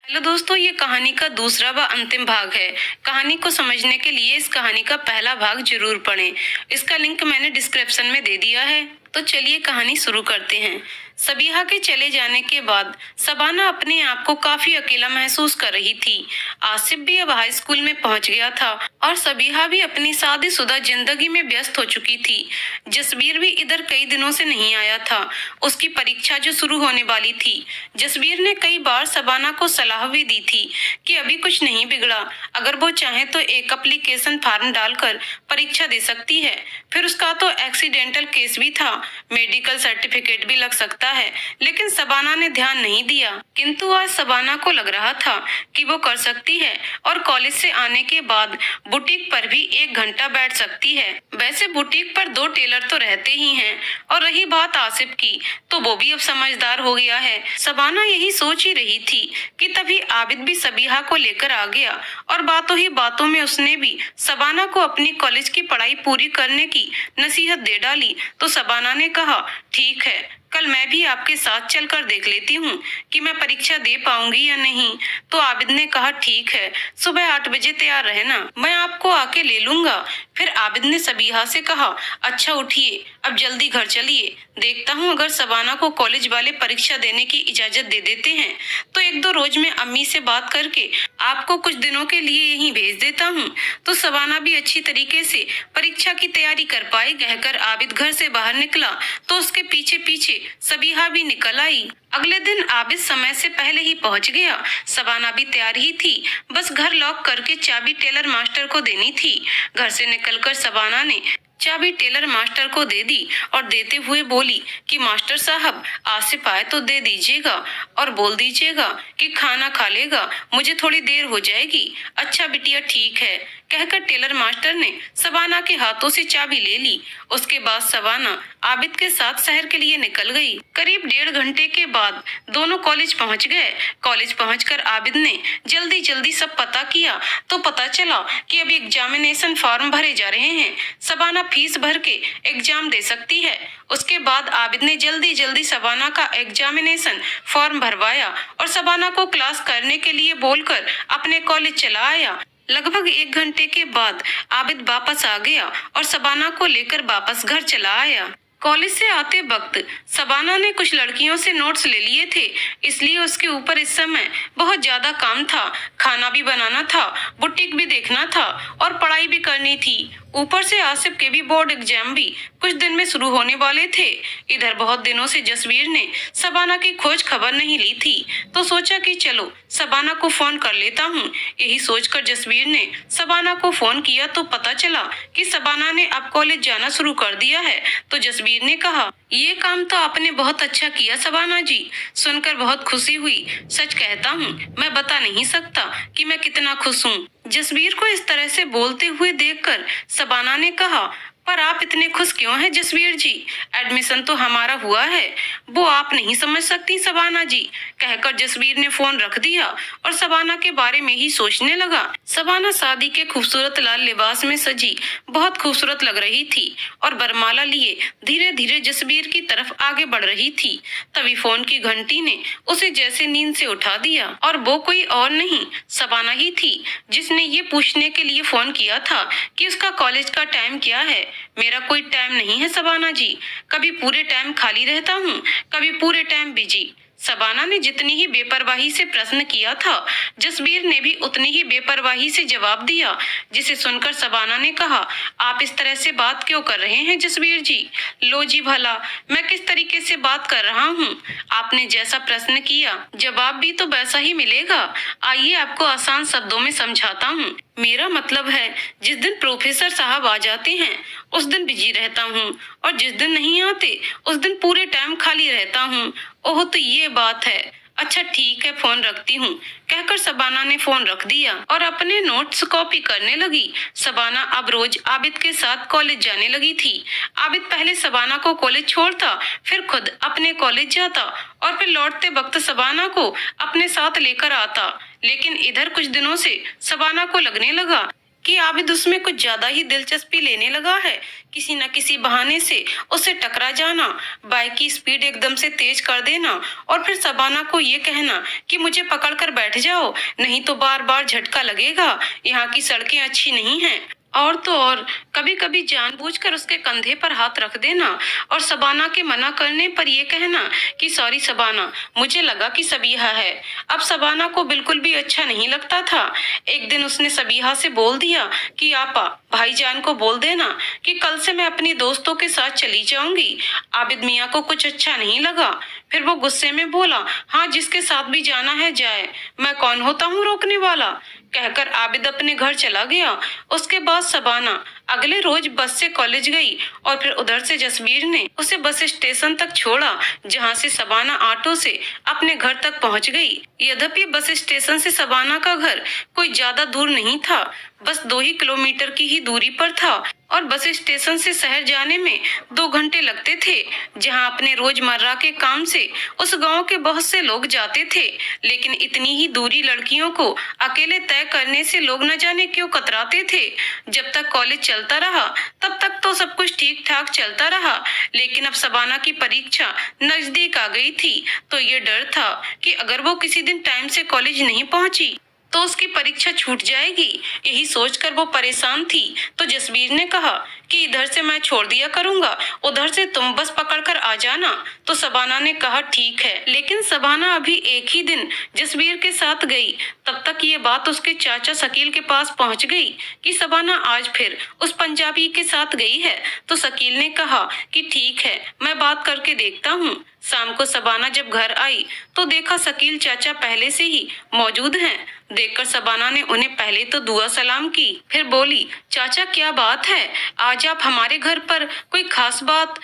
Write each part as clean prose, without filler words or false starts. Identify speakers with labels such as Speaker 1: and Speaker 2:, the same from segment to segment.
Speaker 1: Hello दोस्तों, ये कहानी का दूसरा व अंतिम भाग है। कहानी को समझने के लिए इस कहानी का पहला भाग जरूर पढ़ें। इसका लिंक मैंने डिस्क्रिप्शन में दे दिया है। तो चलिए कहानी शुरू करते हैं। सबीहा के चले जाने के बाद शबाना अपने आप को काफी अकेला महसूस कर रही थी। आसिफ भी अब हाई स्कूल में पहुंच गया था और सबीहा भी अपनी शादीशुदा जिंदगी में व्यस्त हो चुकी थी। जसबीर भी इधर कई दिनों से नहीं आया था। उसकी परीक्षा जो शुरू होने वाली थी। जसबीर ने कई बार शबाना को सलाह भी दी थी कि अभी कुछ नहीं बिगड़ा, अगर वो चाहे तो एक एप्लीकेशन फॉर्म डालकर परीक्षा दे सकती है। फिर उसका तो एक्सीडेंटल केस भी था, मेडिकल सर्टिफिकेट भी लग सकता है। लेकिन शबाना ने ध्यान नहीं दिया। किंतु आज शबाना को लग रहा था कि वो कर सकती है और कॉलेज से आने के बाद बुटीक पर भी 1 घंटा बैठ सकती है। वैसे बुटीक पर 2 टेलर तो रहते ही हैं। और रही बात आसिफ की, तो वो भी अब समझदार हो गया है। शबाना यही सोच ही रही थी कि तभी आबिद भी सबीहा को लेकर आ गया और बातों ही बातों में उसने भी शबाना को अपनी कॉलेज की पढ़ाई पूरी करने की नसीहत दे डाली। तो शबाना ने कहा, ठीक है, कल मैं भी आपके साथ चलकर देख लेती हूँ कि मैं परीक्षा दे पाऊंगी या नहीं। तो आबिद ने कहा, ठीक है, सुबह 8 बजे तैयार रहना, मैं आपको आके ले लूंगा। फिर आबिद ने सबीहा से कहा, अच्छा उठिए, अब जल्दी घर चलिए। देखता हूँ अगर शबाना को कॉलेज वाले परीक्षा देने की इजाजत दे देते हैं तो 1-2 रोज में अम्मी से बात करके आपको कुछ दिनों के लिए यहीं भेज देता हूँ। तो शबाना भी अच्छी तरीके से परीक्षा की तैयारी कर पाई। कहकर आबिद घर से बाहर निकला तो उसके पीछे पीछे सबीहा भी निकल आई। अगले दिन आबिद समय से पहले ही पहुंच गया। शबाना भी तैयार ही थी, बस घर लॉक करके चाबी टेलर मास्टर को देनी थी। घर से निकलकर शबाना ने चाबी टेलर मास्टर को दे दी और देते हुए बोली कि मास्टर साहब, आसिफ आए तो दे दीजिएगा और बोल दीजिएगा कि खाना खा लेगा, मुझे थोड़ी देर हो जाएगी। अच्छा बिटिया, ठीक है, कहकर टेलर मास्टर ने शबाना के हाथों से चाबी ले ली। उसके बाद शबाना आबिद के साथ शहर के लिए निकल गई। करीब 1.5 घंटे के बाद दोनों कॉलेज पहुंच गए। कॉलेज पहुंचकर आबिद ने जल्दी जल्दी सब पता किया तो पता चला कि अभी एग्जामिनेशन फॉर्म भरे जा रहे हैं। शबाना फीस भर के एग्जाम दे सकती है। उसके बाद आबिद ने जल्दी जल्दी शबाना का एग्जामिनेशन फॉर्म भरवाया और शबाना को क्लास करने के लिए बोलकर अपने कॉलेज चला आया। लगभग 1 घंटे के बाद आबिद वापस आ गया और शबाना को लेकर वापस घर चला आया। कॉलेज से आते वक्त शबाना ने कुछ लड़कियों से नोट्स ले लिए थे, इसलिए उसके ऊपर इस समय बहुत ज्यादा काम था। खाना भी बनाना था, बुटीक भी देखना था और पढ़ाई भी करनी थी। ऊपर से आसिफ के भी बोर्ड एग्जाम भी कुछ दिन में शुरू होने वाले थे। इधर बहुत दिनों से जसवीर ने शबाना की खोज खबर नहीं ली थी, तो सोचा कि चलो शबाना को फोन कर लेता हूँ। यही सोचकर जसवीर ने शबाना को फोन किया तो पता चला कि शबाना ने अब कॉलेज जाना शुरू कर दिया है। तो जसवीर ने कहा, ये काम तो आपने बहुत अच्छा किया शबाना जी, सुनकर बहुत खुशी हुई। सच कहता हूँ, मैं बता नहीं सकता कि मैं कितना खुश हूँ। जसवीर को इस तरह से बोलते हुए देखकर शबाना ने कहा, पर आप इतने खुश क्यों हैं जसवीर जी? एडमिशन तो हमारा हुआ है, वो आप नहीं समझ सकती शबाना जी। कहकर जसवीर ने फोन रख दिया और शबाना के बारे में ही सोचने लगा। शबाना शादी के खूबसूरत लाल लिबास में सजी बहुत खूबसूरत लग रही थी और बरमाला लिए धीरे धीरे जसवीर की तरफ आगे बढ़ रही थी। तभी फोन की घंटी ने उसे जैसे नींद से उठा दिया और वो कोई और नहीं शबाना ही थी, जिसने ये पूछने के लिए फोन किया था कि उसका कॉलेज का टाइम क्या है। मेरा कोई टाइम नहीं है शबाना जी, कभी पूरे टाइम खाली रहता हूँ, कभी पूरे टाइम बिजी। शबाना ने जितनी ही बेपरवाही से प्रश्न किया था, जसबीर ने भी उतनी ही बेपरवाही से जवाब दिया, जिसे सुनकर शबाना ने कहा, आप इस तरह से बात क्यों कर रहे हैं जसबीर जी? लो जी भला, मैं किस तरीके से बात कर रहा हूँ? आपने जैसा प्रश्न किया जवाब भी तो वैसा ही मिलेगा। आइए आपको आसान शब्दों में समझाता हूँ। मेरा मतलब है, जिस दिन प्रोफेसर साहब आ जाते हैं उस दिन बिजी रहता हूँ और जिस दिन नहीं आते उस दिन पूरे टाइम खाली रहता हूँ। ओह, तो ये बात है। अच्छा ठीक है, फोन रखती हूँ, कहकर शबाना ने फोन रख दिया और अपने नोट्स कॉपी करने लगी। शबाना अब रोज आबिद के साथ कॉलेज जाने लगी थी। आबिद पहले शबाना को कॉलेज छोड़ता, फिर खुद अपने कॉलेज जाता और फिर लौटते वक्त शबाना को अपने साथ लेकर आता। लेकिन इधर कुछ दिनों से शबाना को लगने लगा कि आबिद उसमें कुछ ज्यादा ही दिलचस्पी लेने लगा है। किसी न किसी बहाने से उससे टकरा जाना, बाइक की स्पीड एकदम से तेज कर देना और फिर शबाना को ये कहना कि मुझे पकड़ कर बैठ जाओ, नहीं तो बार बार झटका लगेगा, यहाँ की सड़कें अच्छी नहीं हैं। और तो और कभी कभी जानबूझकर उसके कंधे पर हाथ रख देना और शबाना के मना करने पर यह कहना कि सॉरी शबाना, मुझे लगा कि सबीहा है। अब शबाना को बिल्कुल भी अच्छा नहीं लगता था। एक दिन उसने सबीहा से बोल दिया कि आपा, भाईजान को बोल देना कि कल से मैं अपनी दोस्तों के साथ चली जाऊंगी। आबिद मियाँ को कुछ अच्छा नहीं लगा। फिर वो गुस्से में बोला, हाँ जिसके साथ भी जाना है जाए, मैं कौन होता हूँ रोकने वाला, कहकर आबिद अपने घर चला गया। उसके बाद शबाना अगले रोज बस से कॉलेज गई और फिर उधर से जसबीर ने उसे बस स्टेशन तक छोड़ा, जहाँ से शबाना ऑटो से अपने घर तक पहुँच गई। यद्यपि बस स्टेशन से शबाना का घर कोई ज्यादा दूर नहीं था, बस 2 ही किलोमीटर की ही दूरी पर था और बस स्टेशन से शहर जाने में 2 घंटे लगते थे, जहां अपने रोजमर्रा के काम से उस गांव के बहुत से लोग जाते थे। लेकिन इतनी ही दूरी लड़कियों को अकेले तय करने से लोग न जाने क्यों कतराते थे। जब तक कॉलेज चलता रहा तब तक तो सब कुछ ठीक ठाक चलता रहा, लेकिन अब शबाना की परीक्षा नजदीक आ गई थी, तो ये डर था कि अगर वो किसी दिन टाइम से कॉलेज नहीं पहुंची तो उसकी परीक्षा छूट जाएगी। यही सोचकर वो परेशान थी। तो जसबीर ने कहा कि इधर से मैं छोड़ दिया करूंगा, उधर से तुम बस पकड़कर आ जाना। तो शबाना ने कहा ठीक है। लेकिन शबाना अभी एक ही दिन जसबीर के साथ गई, तब तक ये बात उसके चाचा शकील के पास पहुंच गई कि शबाना आज फिर उस पंजाबी के साथ गई है। तो शकील ने कहा कि ठीक है, मैं बात करके देखता हूँ। शाम को शबाना जब घर आई तो देखा शकील चाचा पहले से ही मौजूद हैं। देखकर शबाना ने उन्हें पहले तो दुआ सलाम की, फिर बोली, चाचा क्या बात है, आज आप हमारे घर पर? कोई खास बात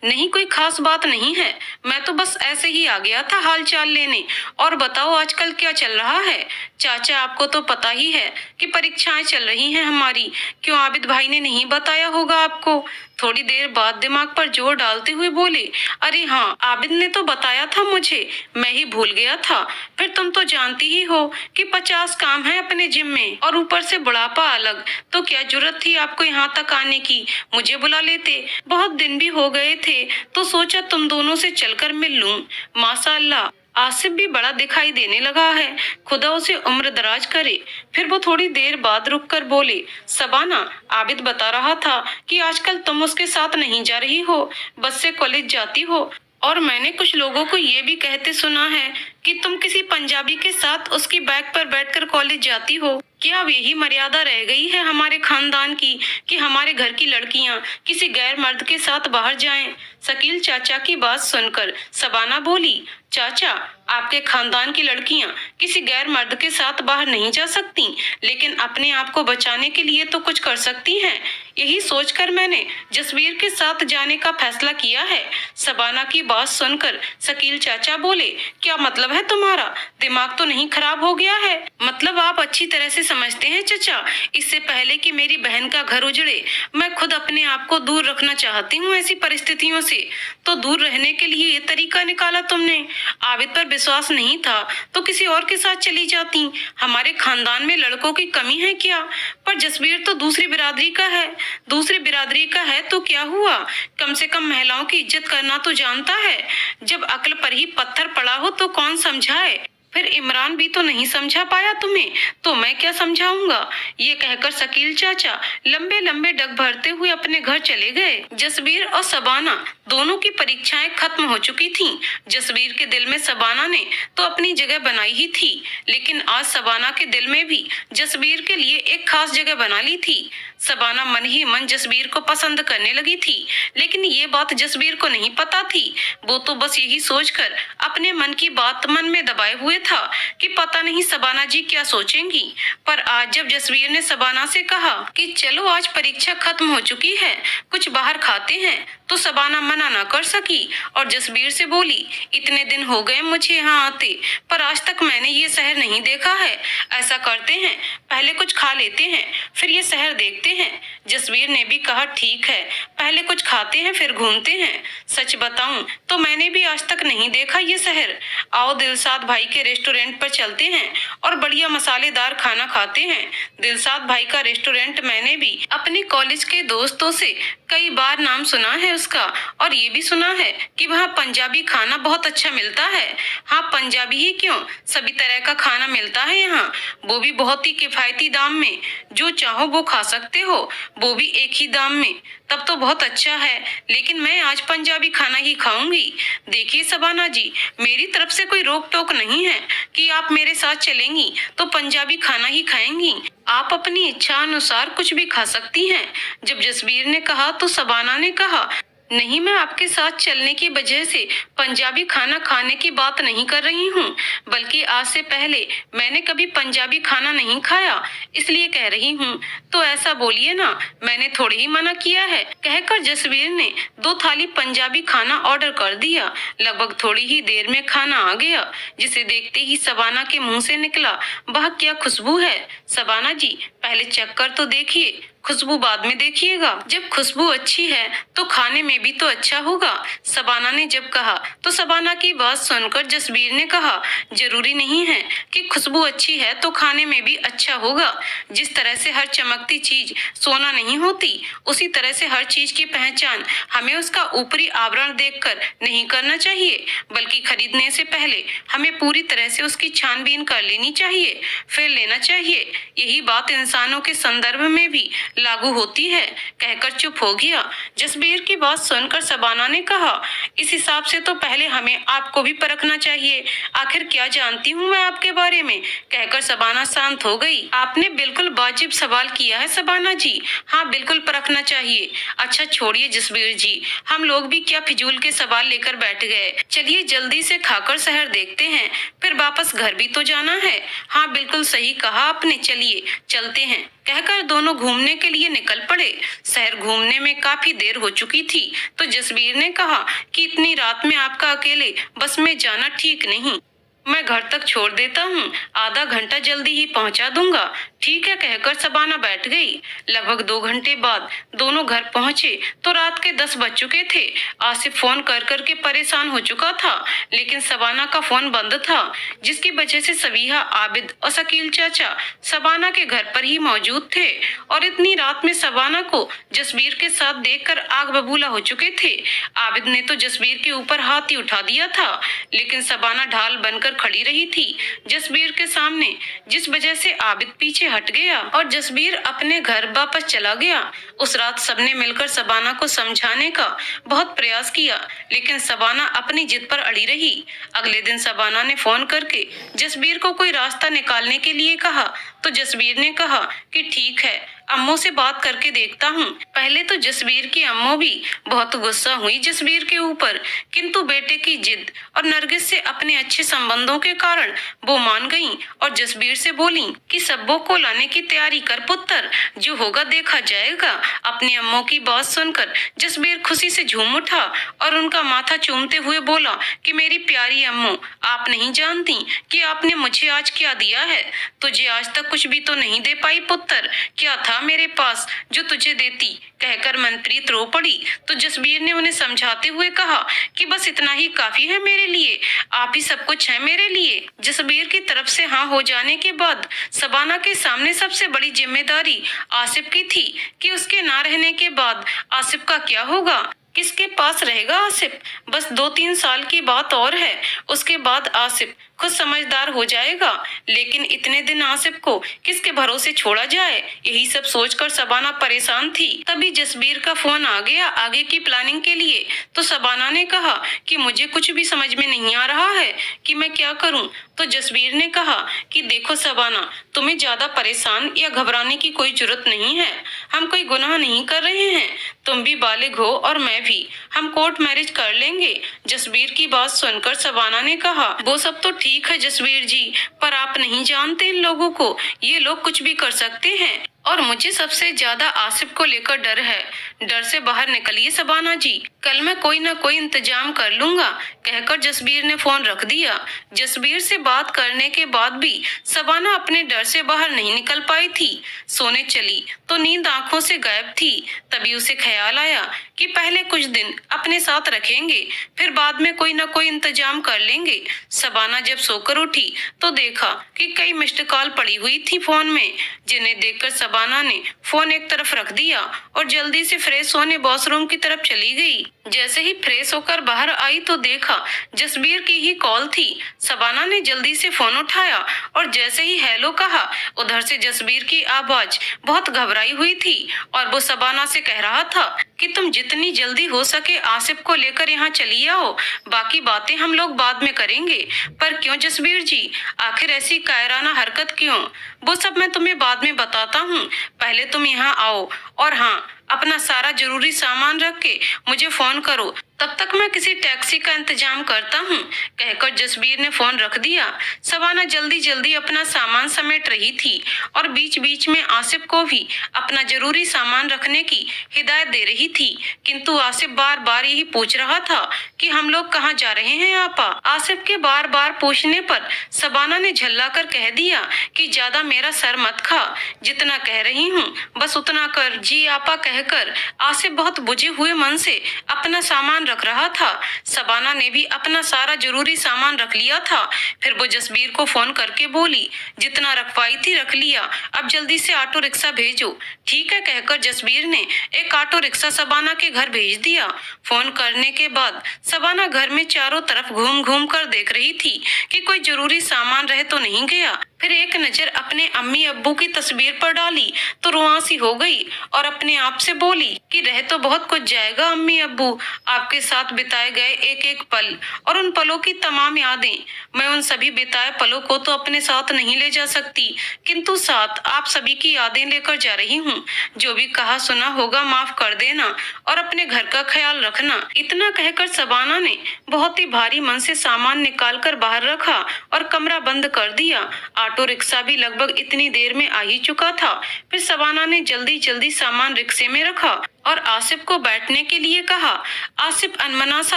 Speaker 1: नहीं, कोई खास बात नहीं है, मैं तो बस ऐसे ही आ गया था हाल चाल लेने। और बताओ आजकल क्या चल रहा है? चाचा आपको तो पता ही है कि परीक्षाएं चल रही हैं हमारी। क्यों आबिद भाई ने नहीं बताया होगा आपको? थोड़ी देर बाद दिमाग पर जोर डालते हुए बोले, अरे हाँ, आबिद ने तो बताया था मुझे, मैं ही भूल गया था। फिर तुम तो जानती ही हो कि 50 काम है अपने जिम में और ऊपर से बुढ़ापा अलग, तो क्या जरूरत थी आपको यहाँ तक आने की? मुझे बुला लेते, बहुत दिन भी हो गए थे, तो सोचा तुम दोनों से चलकर मिल लूं। माशाअल्लाह, आसिफ भी बड़ा दिखाई देने लगा है, खुदा उसे उम्र दराज करे। फिर वो थोड़ी देर बाद रुककर बोले, शबाना, आबिद बता रहा था कि आजकल तुम उसके साथ नहीं जा रही हो, बस से कॉलेज जाती हो, और मैंने कुछ लोगों को ये भी कहते सुना है कि तुम किसी पंजाबी के साथ उसकी बाइक पर बैठकर कॉलेज जाती हो। क्या अब यही मर्यादा रह गई है हमारे खानदान की कि हमारे घर की लड़कियां किसी गैर मर्द के साथ बाहर जाएं? शकील चाचा की बात सुनकर शबाना बोली, चाचा, आपके खानदान की लड़कियां किसी गैर मर्द के साथ बाहर नहीं जा सकती, लेकिन अपने आप को बचाने के लिए तो कुछ कर सकती हैं। यही सोचकर मैंने जसबीर के साथ जाने का फैसला किया है। शबाना की बात सुनकर शकील चाचा बोले, क्या मतलब है तुम्हारा? दिमाग तो नहीं खराब हो गया है? मतलब आप अच्छी तरह से समझते हैं चचा, इससे पहले कि मेरी बहन का घर उजड़े, मैं खुद अपने आप को दूर रखना चाहती हूँ ऐसी परिस्थितियों से। तो दूर रहने के लिए ये तरीका निकाला तुमने? आबिद पर विश्वास नहीं था तो किसी और के साथ चली जाती। हमारे खानदान में लड़कों की कमी है क्या? पर जसबीर तो दूसरी बिरादरी का है। दूसरी बिरादरी का है तो क्या हुआ? कम से कम महिलाओं की इज्जत करना तो जानता है। जब अक्ल पर ही पत्थर पड़ा हो तो कौन समझाए? फिर इमरान भी तो नहीं समझा पाया तुम्हें, तो मैं क्या समझाऊंगा? ये कहकर शकील चाचा लंबे लंबे डग भरते हुए अपने घर चले गए। जसबीर और शबाना दोनों की परीक्षाएं खत्म हो चुकी थीं। जसबीर के दिल में शबाना ने तो अपनी जगह बनाई ही थी, लेकिन आज शबाना के दिल में भी जसबीर के लिए एक खास जगह बना ली थी। शबाना मन ही मन जसबीर को पसंद करने लगी थी, लेकिन ये बात जसबीर को नहीं पता थी। वो तो बस यही सोचकर अपने मन की बात मन में दबाए हुए था कि पता नहीं शबाना जी क्या सोचेंगी। पर आज जब जसबीर ने शबाना से कहा कि चलो आज परीक्षा खत्म हो चुकी है, कुछ बाहर खाते हैं, तो शबाना मना ना कर सकी और जसबीर से बोली, इतने दिन हो गए मुझे यहाँ आते, पर आज तक मैंने ये शहर नहीं देखा है। ऐसा करते हैं, पहले कुछ खा लेते हैं, फिर ये शहर देखते हैं। जसबीर ने भी कहा, ठीक है, पहले कुछ खाते हैं फिर घूमते हैं। सच बताऊं तो मैंने भी आज तक नहीं देखा ये शहर। आओ दिलशाद भाई के रेस्टोरेंट पर चलते हैं और बढ़िया मसालेदार खाना खाते हैं। दिलशाद भाई का रेस्टोरेंट मैंने भी अपने कॉलेज के दोस्तों से कई बार नाम सुना है उसका, और ये भी सुना है कि वहाँ पंजाबी खाना बहुत अच्छा मिलता है। हाँ, पंजाबी ही क्यों, सभी तरह का खाना मिलता है यहाँ, वो भी बहुत ही किफायती दाम में। जो चाहो वो खा सकते हो, वो भी एक ही दाम में। तब तो बहुत अच्छा है, लेकिन मैं आज पंजाबी खाना ही खाऊंगी। देखिए शबाना जी, मेरी तरफ से कोई रोक टोक नहीं है कि आप मेरे साथ चलेंगी तो पंजाबी खाना ही खाएंगी। आप अपनी इच्छा अनुसार कुछ भी खा सकती हैं। जब जसबीर ने कहा तो शबाना ने कहा, नहीं, मैं आपके साथ चलने की वजह से पंजाबी खाना खाने की बात नहीं कर रही हूँ, बल्कि आज से पहले मैंने कभी पंजाबी खाना नहीं खाया, इसलिए कह रही हूँ। तो ऐसा बोलिए ना, मैंने थोड़ी ही मना किया है। कहकर जसबीर ने 2 थाली पंजाबी खाना ऑर्डर कर दिया। लगभग थोड़ी ही देर में खाना आ गया, जिसे देखते ही शबाना के मुंह से निकला, वह क्या खुशबू है। शबाना जी, पहले चख कर तो देखिए, खुशबू बाद में देखिएगा। जब खुशबू अच्छी है तो खाने में भी तो अच्छा होगा। शबाना ने जब कहा तो शबाना की बात सुनकर जसबीर ने कहा, जरूरी नहीं है कि खुशबू अच्छी है तो खाने में भी अच्छा होगा। जिस तरह से हर चमकती चीज सोना नहीं होती, उसी तरह से हर चीज की पहचान हमें उसका ऊपरी आवरण देखकर नहीं करना चाहिए, बल्कि खरीदने से पहले हमें पूरी तरह से उसकी छानबीन कर लेनी चाहिए, फिर लेना चाहिए। यही बात इंसानों के संदर्भ में भी लागू होती है। कहकर चुप हो गया। जसबीर की बात सुनकर शबाना ने कहा, इस हिसाब से तो पहले हमें आपको भी परखना चाहिए, आखिर क्या जानती हूँ मैं आपके बारे में। कहकर शबाना शांत हो गई। आपने बिल्कुल वाजिब सवाल किया है शबाना जी, हाँ बिल्कुल परखना चाहिए। अच्छा छोड़िए जसबीर जी, हम लोग भी क्या फिजूल के सवाल लेकर बैठ गए। चलिए जल्दी से खाकर शहर देखते हैं, फिर वापस घर भी तो जाना है। हाँ बिल्कुल सही कहा आपने, चलिए चलते हैं। कहकर दोनों घूमने के लिए निकल पड़े। शहर घूमने में काफी देर हो चुकी थी, तो जसबीर ने कहा कि इतनी रात में आपका अकेले बस में जाना ठीक नहीं, मैं घर तक छोड़ देता हूँ, आधा घंटा जल्दी ही पहुँचा दूंगा। ठीक है, कहकर शबाना बैठ गई। लगभग 2 घंटे बाद दोनों घर पहुँचे तो रात के 10 बज चुके थे। आसिफ फोन कर कर के परेशान हो चुका था, लेकिन शबाना का फोन बंद था, जिसकी वजह से सबीहा, आबिद और शकील चाचा शबाना के घर पर ही मौजूद थे और इतनी रात में शबाना को जसबीर के साथ देखकर आग बबूला हो चुके थे। आबिद ने तो जसबीर के ऊपर हाथ ही उठा दिया था, लेकिन शबाना ढाल बनकर खड़ी रही थी जसबीर के सामने, जिस वजह से आबिद पीछे हट गया और जसबीर अपने घर वापस चला गया। उस रात सबने मिलकर शबाना को समझाने का बहुत प्रयास किया, लेकिन शबाना अपनी जिद पर अड़ी रही। अगले दिन शबाना ने फोन करके जसबीर को कोई रास्ता निकालने के लिए कहा, तो जसबीर ने कहा कि ठीक है, अम्मू से बात करके देखता हूँ। पहले तो जसबीर की अम्मू भी बहुत गुस्सा हुई जसबीर के ऊपर, किंतु बेटे की जिद और नरगिस से अपने अच्छे संबंधों के कारण वो मान गईं और जसबीर से बोली कि सब्बों को लाने की तैयारी कर पुत्र, जो होगा देखा जाएगा। अपनी अम्मू की बात सुनकर जसबीर खुशी से झूम उठा और उनका माथा चूमते हुए बोला कि मेरी प्यारी अम्मू, आप नहीं जानती कि आपने मुझे आज क्या दिया है। तुझे आज तक कुछ भी तो नहीं दे पाई पुत्र, क्या था मेरे पास जो तुझे देती। कहकर मनप्रीत रो पड़ी, तो जसबीर ने उन्हें समझाते हुए कहा कि बस इतना ही काफी है मेरे लिए, आप ही सब कुछ है मेरे लिए। जसबीर की तरफ से हाँ हो जाने के बाद शबाना के सामने सबसे बड़ी जिम्मेदारी आसिफ की थी कि उसके ना रहने के बाद आसिफ का क्या होगा, किसके पास रहेगा आसिफ। बस 2-3 साल की बात और है, उसके बाद आसिफ खुद समझदार हो जाएगा, लेकिन इतने दिन आसिफ को किसके भरोसे छोड़ा जाए, यही सब सोचकर शबाना परेशान थी। तभी जसबीर का फोन आ गया आगे की प्लानिंग के लिए, तो शबाना ने कहा कि मुझे कुछ भी समझ में नहीं आ रहा है कि मैं क्या करूं। तो जसबीर ने कहा कि देखो शबाना, तुम्हें ज्यादा परेशान या घबराने की कोई जरूरत नहीं है, हम कोई गुनाह नहीं कर रहे हैं, तुम भी बालिग हो और मैं भी, हम कोर्ट मैरिज कर लेंगे। जसबीर की बात सुनकर शबाना ने कहा, वो सब तो ठीक है जसबीर जी, पर आप नहीं जानते इन लोगों को, ये लोग कुछ भी कर सकते हैं। और मुझे सबसे ज्यादा आसिफ को लेकर डर है। डर से बाहर निकलिए शबाना जी, कल मैं कोई ना कोई इंतजाम कर लूंगा, कहकर जसबीर ने फोन रख दिया। जसबीर से बात करने के बाद भी शबाना अपने डर से बाहर नहीं निकल पाई थी। सोने चली तो नींद आंखों से गायब थी। तभी उसे ख्याल आया कि पहले कुछ दिन अपने साथ रखेंगे, फिर बाद में कोई ना कोई इंतजाम कर लेंगे। शबाना जब सोकर उठी तो देखा कि कई मिस्ड कॉल पड़ी हुई थी फोन में, जिन्हें देखकर शबाना ने फोन एक तरफ रख दिया और जल्दी से फ्रेश होने वॉशरूम की तरफ चली गई। जैसे ही फ्रेश होकर बाहर आई तो देखा जसबीर की ही कॉल थी। शबाना ने जल्दी से फोन उठाया और जैसे ही हेलो कहा, उधर से जसबीर की आवाज बहुत घबराई हुई थी और वो शबाना से कह रहा था कि तुम जितनी जल्दी हो सके आसिफ को लेकर यहाँ चली आओ, बाकी बातें हम लोग बाद में करेंगे। पर क्यों जसबीर जी, आखिर ऐसी कायराना हरकत क्यों? वो सब मैं तुम्हें बाद में बताता हूँ, पहले तुम यहाँ आओ। और हाँ, अपना सारा जरूरी सामान रख के मुझे फोन करो, तब तक मैं किसी टैक्सी का इंतजाम करता हूँ, कहकर जसबीर ने फोन रख दिया। शबाना जल्दी जल्दी अपना सामान समेट रही थी और बीच बीच में आसिफ को भी अपना जरूरी सामान रखने की हिदायत दे रही थी, किंतु आसिफ बार बार यही पूछ रहा था कि हम लोग कहाँ जा रहे हैं आपा। आसिफ के बार बार पूछने पर शबाना ने झल्ला कर कह दिया कि ज्यादा मेरा सर मत खा, जितना कह रही हूँ बस उतना कर जी आपा, कहकर आसिफ बहुत बुझे हुए मन से अपना सामान रख रहा था। शबाना ने भी अपना सारा जरूरी सामान रख लिया था। फिर वो जसबीर को फोन करके बोली, जितना रख पाई थी रख लिया, अब जल्दी से ऑटो रिक्शा भेजो। ठीक है, कहकर जसबीर ने एक ऑटो रिक्शा शबाना के घर भेज दिया। फोन करने के बाद शबाना घर में चारों तरफ घूम घूम कर देख रही थी कि कोई जरूरी सामान रह तो नहीं गया। फिर एक नजर अपने अम्मी अब्बू की तस्वीर पर डाली तो रुआंसी हो गई और अपने आप से बोली कि रह तो बहुत कुछ जाएगा अम्मी अब्बू, आपके साथ बिताए गए एक एक पल और उन पलों की तमाम यादें। मैं उन सभी बिताए पलों को तो अपने साथ नहीं ले जा सकती, किंतु साथ आप सभी की यादें लेकर जा रही हूँ। जो भी कहा सुना होगा माफ कर देना और अपने घर का ख्याल रखना। इतना कहकर शबाना ने बहुत ही भारी मन से सामान निकाल कर बाहर रखा और कमरा बंद कर दिया। ऑटो रिक्शा भी लगभग इतनी देर में आ ही चुका था। फिर शबाना ने जल्दी जल्दी सामान रिक्शे में रखा और आसिफ को बैठने के लिए कहा। आसिफ अनमना सा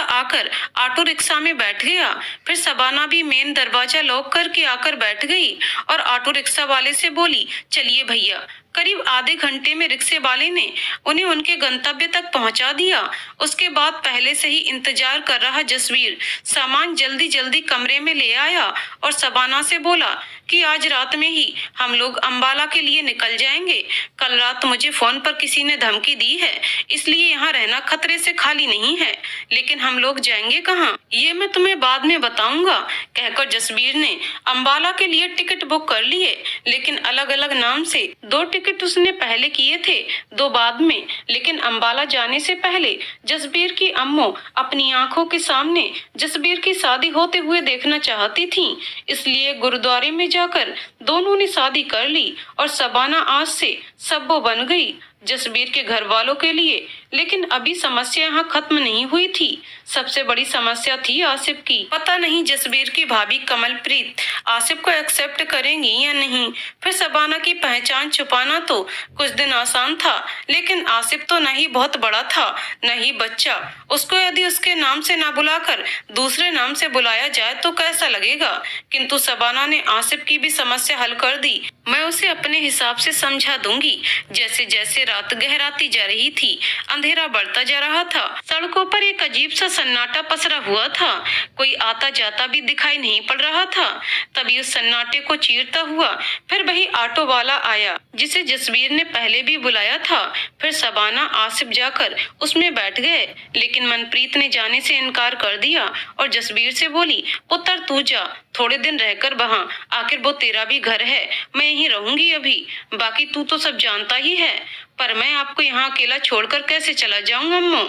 Speaker 1: आकर ऑटो रिक्शा में बैठ गया। फिर शबाना भी मेन दरवाजा लॉक करके आकर बैठ गई और ऑटो रिक्शा वाले से बोली, चलिए भैया। करीब आधे घंटे में रिक्शे वाले ने उन्हें उनके गंतव्य तक पहुंचा दिया। उसके बाद पहले से ही इंतजार कर रहा जसबीर सामान जल्दी जल्दी कमरे में ले आया और शबाना से बोला कि आज रात में ही हम लोग अंबाला के लिए निकल जाएंगे। कल रात मुझे फोन पर किसी ने धमकी दी है, इसलिए यहाँ रहना खतरे से खाली नहीं है, लेकिन हम लोग जाएंगे कहाँ ये मैं तुम्हें बाद में बताऊंगा, कहकर जसबीर ने अंबाला के लिए टिकट बुक कर लिए। लेकिन अलग अलग नाम से 2 टिकट उसने पहले किए थे, 2 बाद में। लेकिन अंबाला जाने से पहले जसबीर की अम्मू अपनी आंखों के सामने जसबीर की शादी होते हुए देखना चाहती थी, इसलिए गुरुद्वारे में जाकर दोनों ने शादी कर ली और शबाना आज से सब्बो बन गई जसबीर के घर वालों के लिए। लेकिन अभी समस्या यहाँ खत्म नहीं हुई थी। सबसे बड़ी समस्या थी आसिफ की। पता नहीं जसबीर की भाभी कमलप्रीत आसिफ को एक्सेप्ट करेंगी या नहीं। फिर शबाना की पहचान छुपाना तो कुछ दिन आसान था, लेकिन आसिफ तो न ही बहुत बड़ा था न ही बच्चा। उसको यदि उसके नाम से ना बुलाकर दूसरे नाम से बुलाया जाए तो कैसा लगेगा। किंतु शबाना ने आसिफ की भी समस्या हल कर दी। मैं उसे अपने हिसाब से समझा दूंगी। जैसे जैसे रात गहराती जा रही थी, अंधेरा बढ़ता जा रहा था। सड़कों पर एक अजीब सा सन्नाटा पसरा हुआ था। कोई आता जाता भी दिखाई नहीं पड़ रहा था। तभी उस सन्नाटे को चीरता हुआ फिर वही ऑटो वाला आया जिसे जसबीर ने पहले भी बुलाया था। फिर शबाना आसिफ जाकर उसमें बैठ गए, लेकिन मनप्रीत ने जाने से इनकार कर दिया और जसबीर से बोली, पुत्र तू जा, थोड़े दिन रहकर वहाँ, आखिर वो तेरा भी घर है, मैं यहीं रहूंगी अभी, बाकी तू तो सब जानता ही है। पर मैं आपको यहाँ अकेला छोड़कर कैसे चला जाऊंगा अम्मू,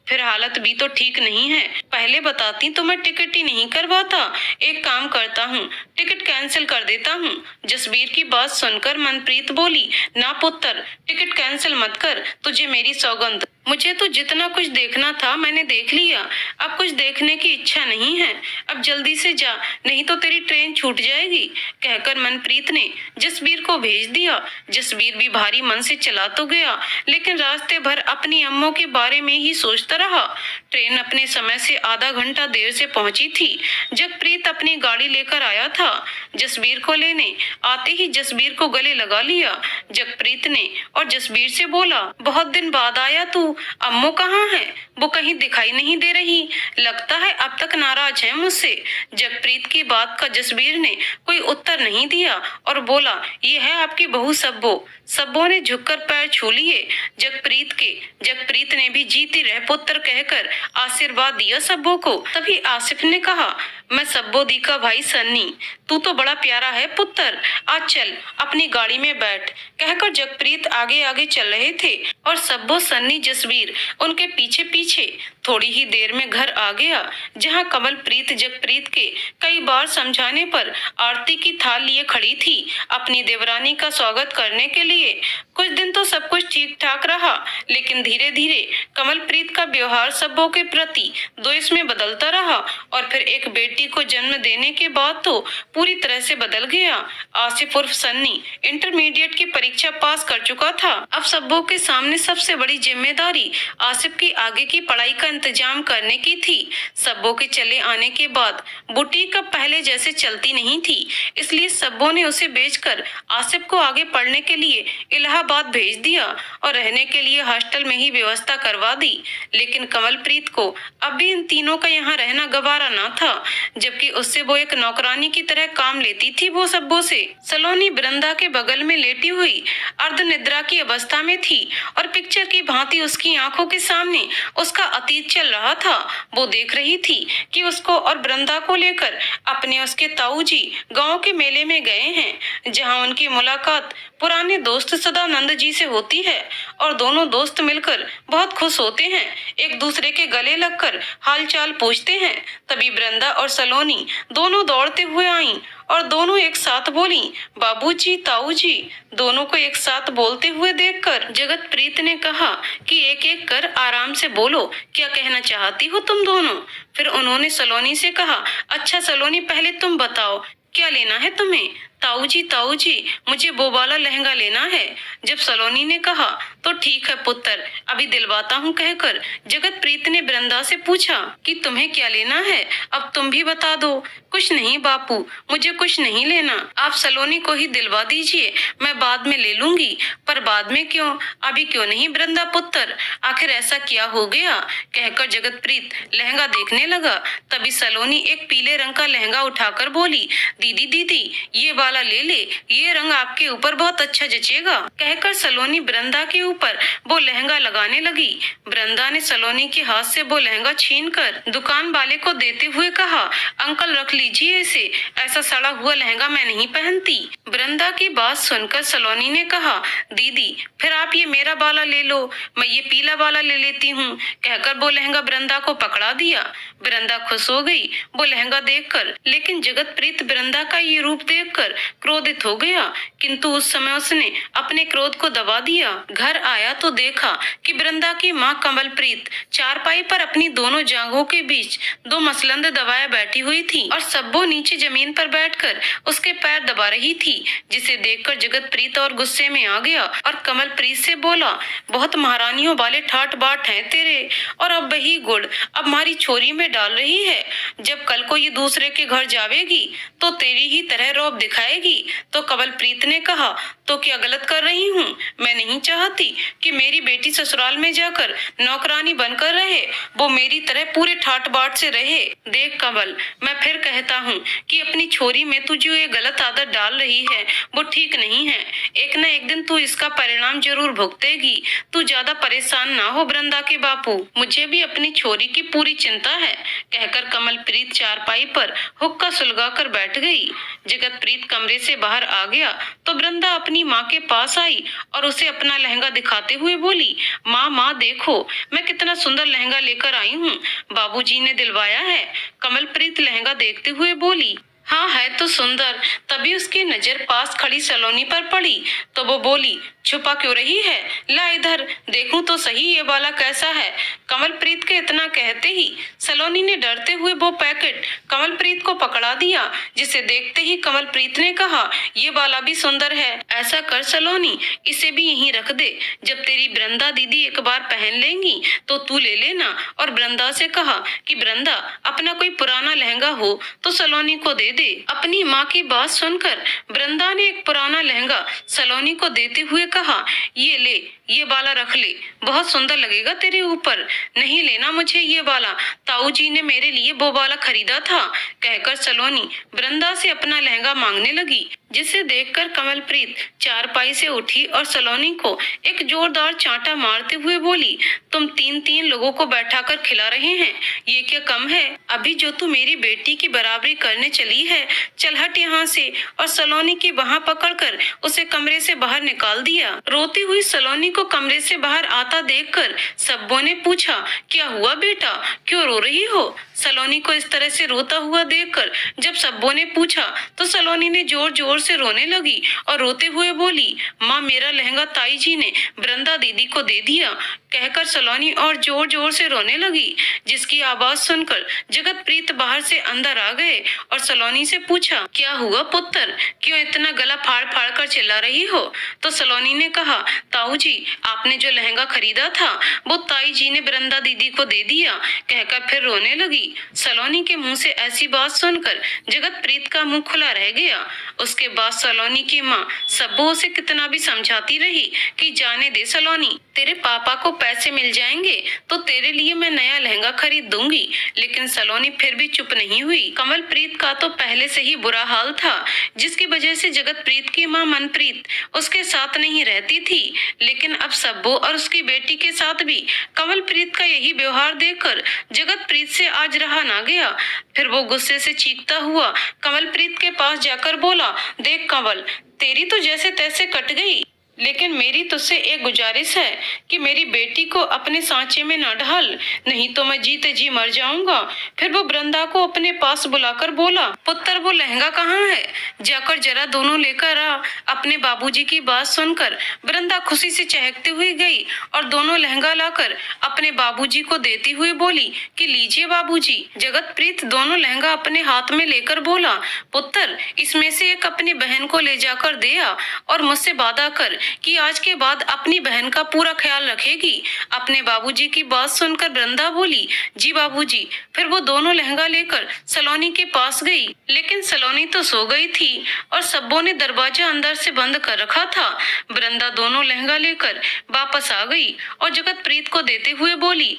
Speaker 1: फिर हालत भी तो ठीक नहीं है। पहले बताती तो मैं टिकट ही नहीं करवाता। एक काम करता हूँ, टिकट कैंसिल कर देता हूँ। जसबीर की बात सुनकर मनप्रीत बोली, ना पुत्र, टिकट कैंसिल मत कर, तुझे मेरी सौगंध। मुझे तो जितना कुछ देखना था मैंने देख लिया, अब कुछ देखने की इच्छा नहीं है। अब जल्दी से जा, नहीं तो तेरी ट्रेन छूट जाएगी, कहकर मनप्रीत ने जसबीर को भेज दिया। जसबीर भी भारी मन से चला तो गया, लेकिन रास्ते भर अपनी अम्मों के बारे में ही सोचता रहा। ट्रेन अपने समय से आधा घंटा देर से पहुंची थी। जगप्रीत अपनी गाड़ी लेकर आया था। जसबीर को लेने आते ही जसबीर को गले लगा लिया जगप्रीत ने और जसबीर से बोला, बहुत दिन बाद आया तू, अम्मू कहाँ है? वो कहीं दिखाई नहीं दे रही, लगता है अब तक नाराज है मुझसे। जगप्रीत की बात का जसबीर ने कोई उत्तर नहीं दिया और बोला, ये है आपकी बहू सब्बो। सब्बो ने झुककर पैर छू लिए जगप्रीत के। जगप्रीत ने भी जीती रह पुत्र कहकर आशीर्वाद दिया सब्बो को। तभी आसिफ ने कहा, मैं सब्बो दी का भाई सन्नी, तू तो बड़ा प्यारा है पुत्र, आज चल अपनी गाड़ी में बैठ, कहकर जगप्रीत आगे आगे चल रहे थे और सब्बो, सन्नी, जसबीर उनके पीछे पीछे। थोड़ी ही देर में घर आ गया, जहां कमलप्रीत जगप्रीत के कई बार समझाने पर आरती की थाल लिए खड़ी थी अपनी देवरानी का स्वागत करने के लिए। कुछ दिन तो सब कुछ ठीक ठाक रहा, लेकिन धीरे धीरे कमलप्रीत का व्यवहार सब्बो के प्रति द्वेष में बदलता रहा और फिर एक बेटी को जन्म देने के बाद तो पूरी तरह से बदल गया। आसिफ उर्फ सन्नी इंटरमीडिएट की परीक्षा पास कर चुका था। अब सब्बो के सामने सबसे बड़ी जिम्मेदारी आसिफ की आगे की पढ़ाई का इंतजाम करने की थी। सब्बो के चले आने के बाद बुटीक अब पहले जैसे चलती नहीं थी, इसलिए सब्बो ने उसे बेचकर आसिफ को आगे पढ़ने के लिए इलाहाबाद भेज दिया और रहने के लिए हॉस्टल में ही व्यवस्था करवा दी। लेकिन कमलप्रीत को अब भी इन तीनों का यहाँ रहना गवारा न था, जबकि उससे वो एक नौकरानी की तरह काम लेती थी। वो सब्बो से सलोनी बरंदा के बगल में लेटी हुई अर्ध निद्रा की अवस्था में थी और पिक्चर की भांति उसकी आंखों के सामने उसका अतीत चल रहा था। वो देख रही थी कि उसको और बरंदा को लेकर अपने उसके ताऊ जी गाँव के मेले में गए हैं, जहाँ उनकी मुलाकात पुराने दोस्त सदानंद जी से होती है और दोनों दोस्त मिलकर बहुत खुश होते हैं, एक दूसरे के गले लगकर हालचाल पूछते हैं। तभी बरंदा और सलोनी दोनों दौड़ते हुए आईं और दोनों एक साथ बोली, बाबूजी, ताऊजी। दोनों को एक साथ बोलते हुए देखकर जगतप्रीत ने कहा कि एक एक कर आराम से बोलो, क्या कहना चाहती हो तुम दोनों? फिर उन्होंने सलोनी से कहा, अच्छा सलोनी, पहले तुम बताओ क्या लेना है तुम्हें? ताऊजी, ताऊजी, मुझे वो वाला लहंगा लेना है। जब सलोनी ने कहा, तो ठीक है पुत्र, अभी दिलवाता हूँ, कहकर जगतप्रीत ने बरंदा से पूछा कि तुम्हें क्या लेना है, अब तुम भी बता दो। कुछ नहीं बापू, मुझे कुछ नहीं लेना, आप सलोनी को ही दिलवा दीजिए, मैं बाद में ले लूंगी। पर बाद में क्यों, अभी क्यों नहीं बरंदा पुत्र, आखिर ऐसा क्या हो गया, कहकर जगतप्रीत लहंगा देखने लगा। तभी सलोनी एक पीले रंग का लहंगा उठाकर बोली, दीदी दीदी, ये वाला ले ले, ये रंग आपके ऊपर बहुत अच्छा जचेगा, कहकर सलोनी बरंदा के ऊपर वो लहंगा लगाने लगी। बरंदा ने सलोनी के हाथ से वो लहंगा छीनकर दुकान वाले को देते हुए कहा, अंकल रख लीजिए इसे, ऐसा सड़ा हुआ लहंगा मैं नहीं पहनती। बरंदा की बात सुनकर सलोनी ने कहा, दीदी फिर आप ये मेरा वाला ले लो, मैं ये पीला वाला ले लेती हूँ, कहकर वो लहंगा बरंदा को पकड़ा दिया। बरंदा खुश हो गई वो लहंगा देखकर, लेकिन जगतप्रीत बरंदा का ये रूप देखकर क्रोधित हो गया, किंतु उस समय उसने अपने क्रोध को दबा दिया। घर आया तो देखा कि बरंदा की माँ कमलप्रीत चारपाई पर अपनी दोनों जांघों के बीच दो मसलंद दबाए बैठी हुई थी और सब्बो नीचे जमीन पर बैठकर उसके पैर दबा रही थी, जिसे देखकर जगतप्रीत और गुस्से में आ गया और कमलप्रीत से बोला, बहुत महारानियों वाले ठाट बाट हैं तेरे, और अब वही गुड़ अब हमारी छोरी में डाल रही है। जब कल को ये दूसरे के घर जावेगी तो तेरी ही तरह रौब दिखाएगी। तो कमलप्रीत ने कहा, तो क्या गलत कर रही हूँ? मैं नहीं चाहती कि मेरी बेटी ससुराल में जाकर नौकरानी बनकर रहे, वो मेरी तरह पूरे ठाट बाट से रहे। देख कमल, मैं फिर कहता हूँ कि अपनी छोरी में तू जो ये गलत आदत डाल रही है वो ठीक नहीं है, एक न एक दिन तू इसका परिणाम जरूर भुगतेगी। तू ज्यादा परेशान ना हो बरंदा के बापू, मुझे भी अपनी छोरी की पूरी चिंता है, कहकर कमलप्रीत चारपाई पर हुक्का सुलगा कर बैठ गई। जगतप्रीत कमरे से बाहर आ गया तो बरंदा अपनी माँ के पास आई और उसे अपना लहंगा दिखाते हुए बोली, माँ देखो मैं कितना सुंदर लहंगा लेकर आई हूँ, बाबूजी ने दिलवाया है। कमलप्रीत लहंगा देखते हुए बोली, हाँ है तो सुंदर। तभी उसकी नजर पास खड़ी सलोनी पर पड़ी तो वो बोली, छुपा क्यों रही है? ला इधर देखूं तो सही ये वाला कैसा है। कमलप्रीत के इतना कहते ही सलोनी ने डरते हुए वो पैकेट कमलप्रीत को पकड़ा दिया, जिसे देखते ही कमलप्रीत ने कहा, ये वाला भी सुंदर है। ऐसा कर सलोनी, इसे भी यहीं रख दे। जब तेरी वृंदा दीदी एक बार पहन लेंगी तो तू ले लेना। और वृंदा से कहा कि वृंदा, अपना कोई पुराना लहंगा हो तो सलोनी को दे दे। अपनी माँ की बात सुनकर वृंदा ने एक पुराना लहंगा सलोनी को देते हुए कहा, ये ले, ये वाला रख ले, बहुत सुंदर लगेगा तेरे ऊपर। नहीं लेना मुझे ये वाला, ताऊ जी ने मेरे लिए वो वाला खरीदा था। कहकर सलोनी वृंदा से अपना लहंगा मांगने लगी, जिसे देखकर कमलप्रीत चारपाई से उठी और सलोनी को एक जोरदार चांटा मारते हुए बोली, तुम तीन तीन लोगों को बैठाकर खिला रहे हैं, ये क्या कम है? अभी जो तू मेरी बेटी की बराबरी करने चली है, चल हट यहाँ से। और सलोनी की वहाँ पकड़कर उसे कमरे से बाहर निकाल दिया। रोती हुई सलोनी को कमरे से बाहर आता देखकर सब्बों ने पूछा, क्या हुआ बेटा, क्यों रो रही हो? सलोनी को इस तरह से रोता हुआ देखकर जब सब्बों ने पूछा तो सलोनी ने जोर जोर से रोने लगी और रोते हुए बोली, माँ, मेरा लहंगा ताई जी ने वृंदा दीदी को दे दिया। कहकर सलोनी और जोर जोर से रोने लगी, जिसकी आवाज सुनकर जगतप्रीत बाहर से अंदर आ गए और सलोनी से पूछा, क्या हुआ पुत्र, क्यों इतना गला फाड़ फाड़ कर चिल्ला रही हो? तो सलोनी ने कहा, ताऊ जी, आपने जो लहंगा खरीदा था वो ताई जी ने वृंदा दीदी को दे दिया। कहकर फिर रोने लगी। सलोनी के मुंह से ऐसी बात सुनकर जगतप्रीत का मुंह खुला रह गया। उसके बाद सलोनी की माँ सब्बू उसे कितना भी समझाती रही कि जाने दे सलोनी, तेरे पापा को पैसे मिल जाएंगे तो तेरे लिए मैं नया लहंगा खरीद दूंगी। लेकिन सलोनी फिर भी चुप नहीं हुई। कमलप्रीत का तो पहले से ही बुरा हाल था, जिसकी वजह से जगतप्रीत की माँ मनप्रीत उसके साथ नहीं रहती थी। लेकिन अब सब्बू और उसकी बेटी के साथ भी कमलप्रीत का यही व्यवहार देखकर जगतप्रीत से आज रहा ना गया। फिर वो गुस्से से चीखता हुआ कमलप्रीत के पास जाकर बोला, देख कमल, तेरी तो जैसे तैसे कट गई, लेकिन मेरी तुझसे एक गुजारिश है कि मेरी बेटी को अपने सांचे में न ढाल, नहीं तो मैं जीते जी मर जाऊंगा। फिर वो वृंदा को अपने पास बुलाकर बोला, पुत्र, वो लहंगा कहाँ है, जाकर जरा दोनों लेकर आ। अपने बाबूजी की बात सुनकर वृंदा खुशी से चहकती हुई गई और दोनों लहंगा लाकर अपने बाबूजी को देती हुई बोली कि लीजिए बाबूजी। जगतप्रीत दोनों लहंगा अपने हाथ में लेकर बोला, पुत्र, इसमें से एक अपनी बहन को ले जाकर दे आ और मुझसे वादा कर कि आज के बाद अपनी बहन का पूरा ख्याल रखेगी। अपने बाबूजी की बात सुनकर वृंदा बोली, जी बाबूजी। फिर वो दोनों लहंगा लेकर सलोनी के पास गई, लेकिन सलोनी तो सो गई थी और सब्बों ने दरवाजा अंदर से बंद कर रखा था। वृंदा दोनों लहंगा लेकर वापस आ गई और जगतप्रीत को देते हुए बोली,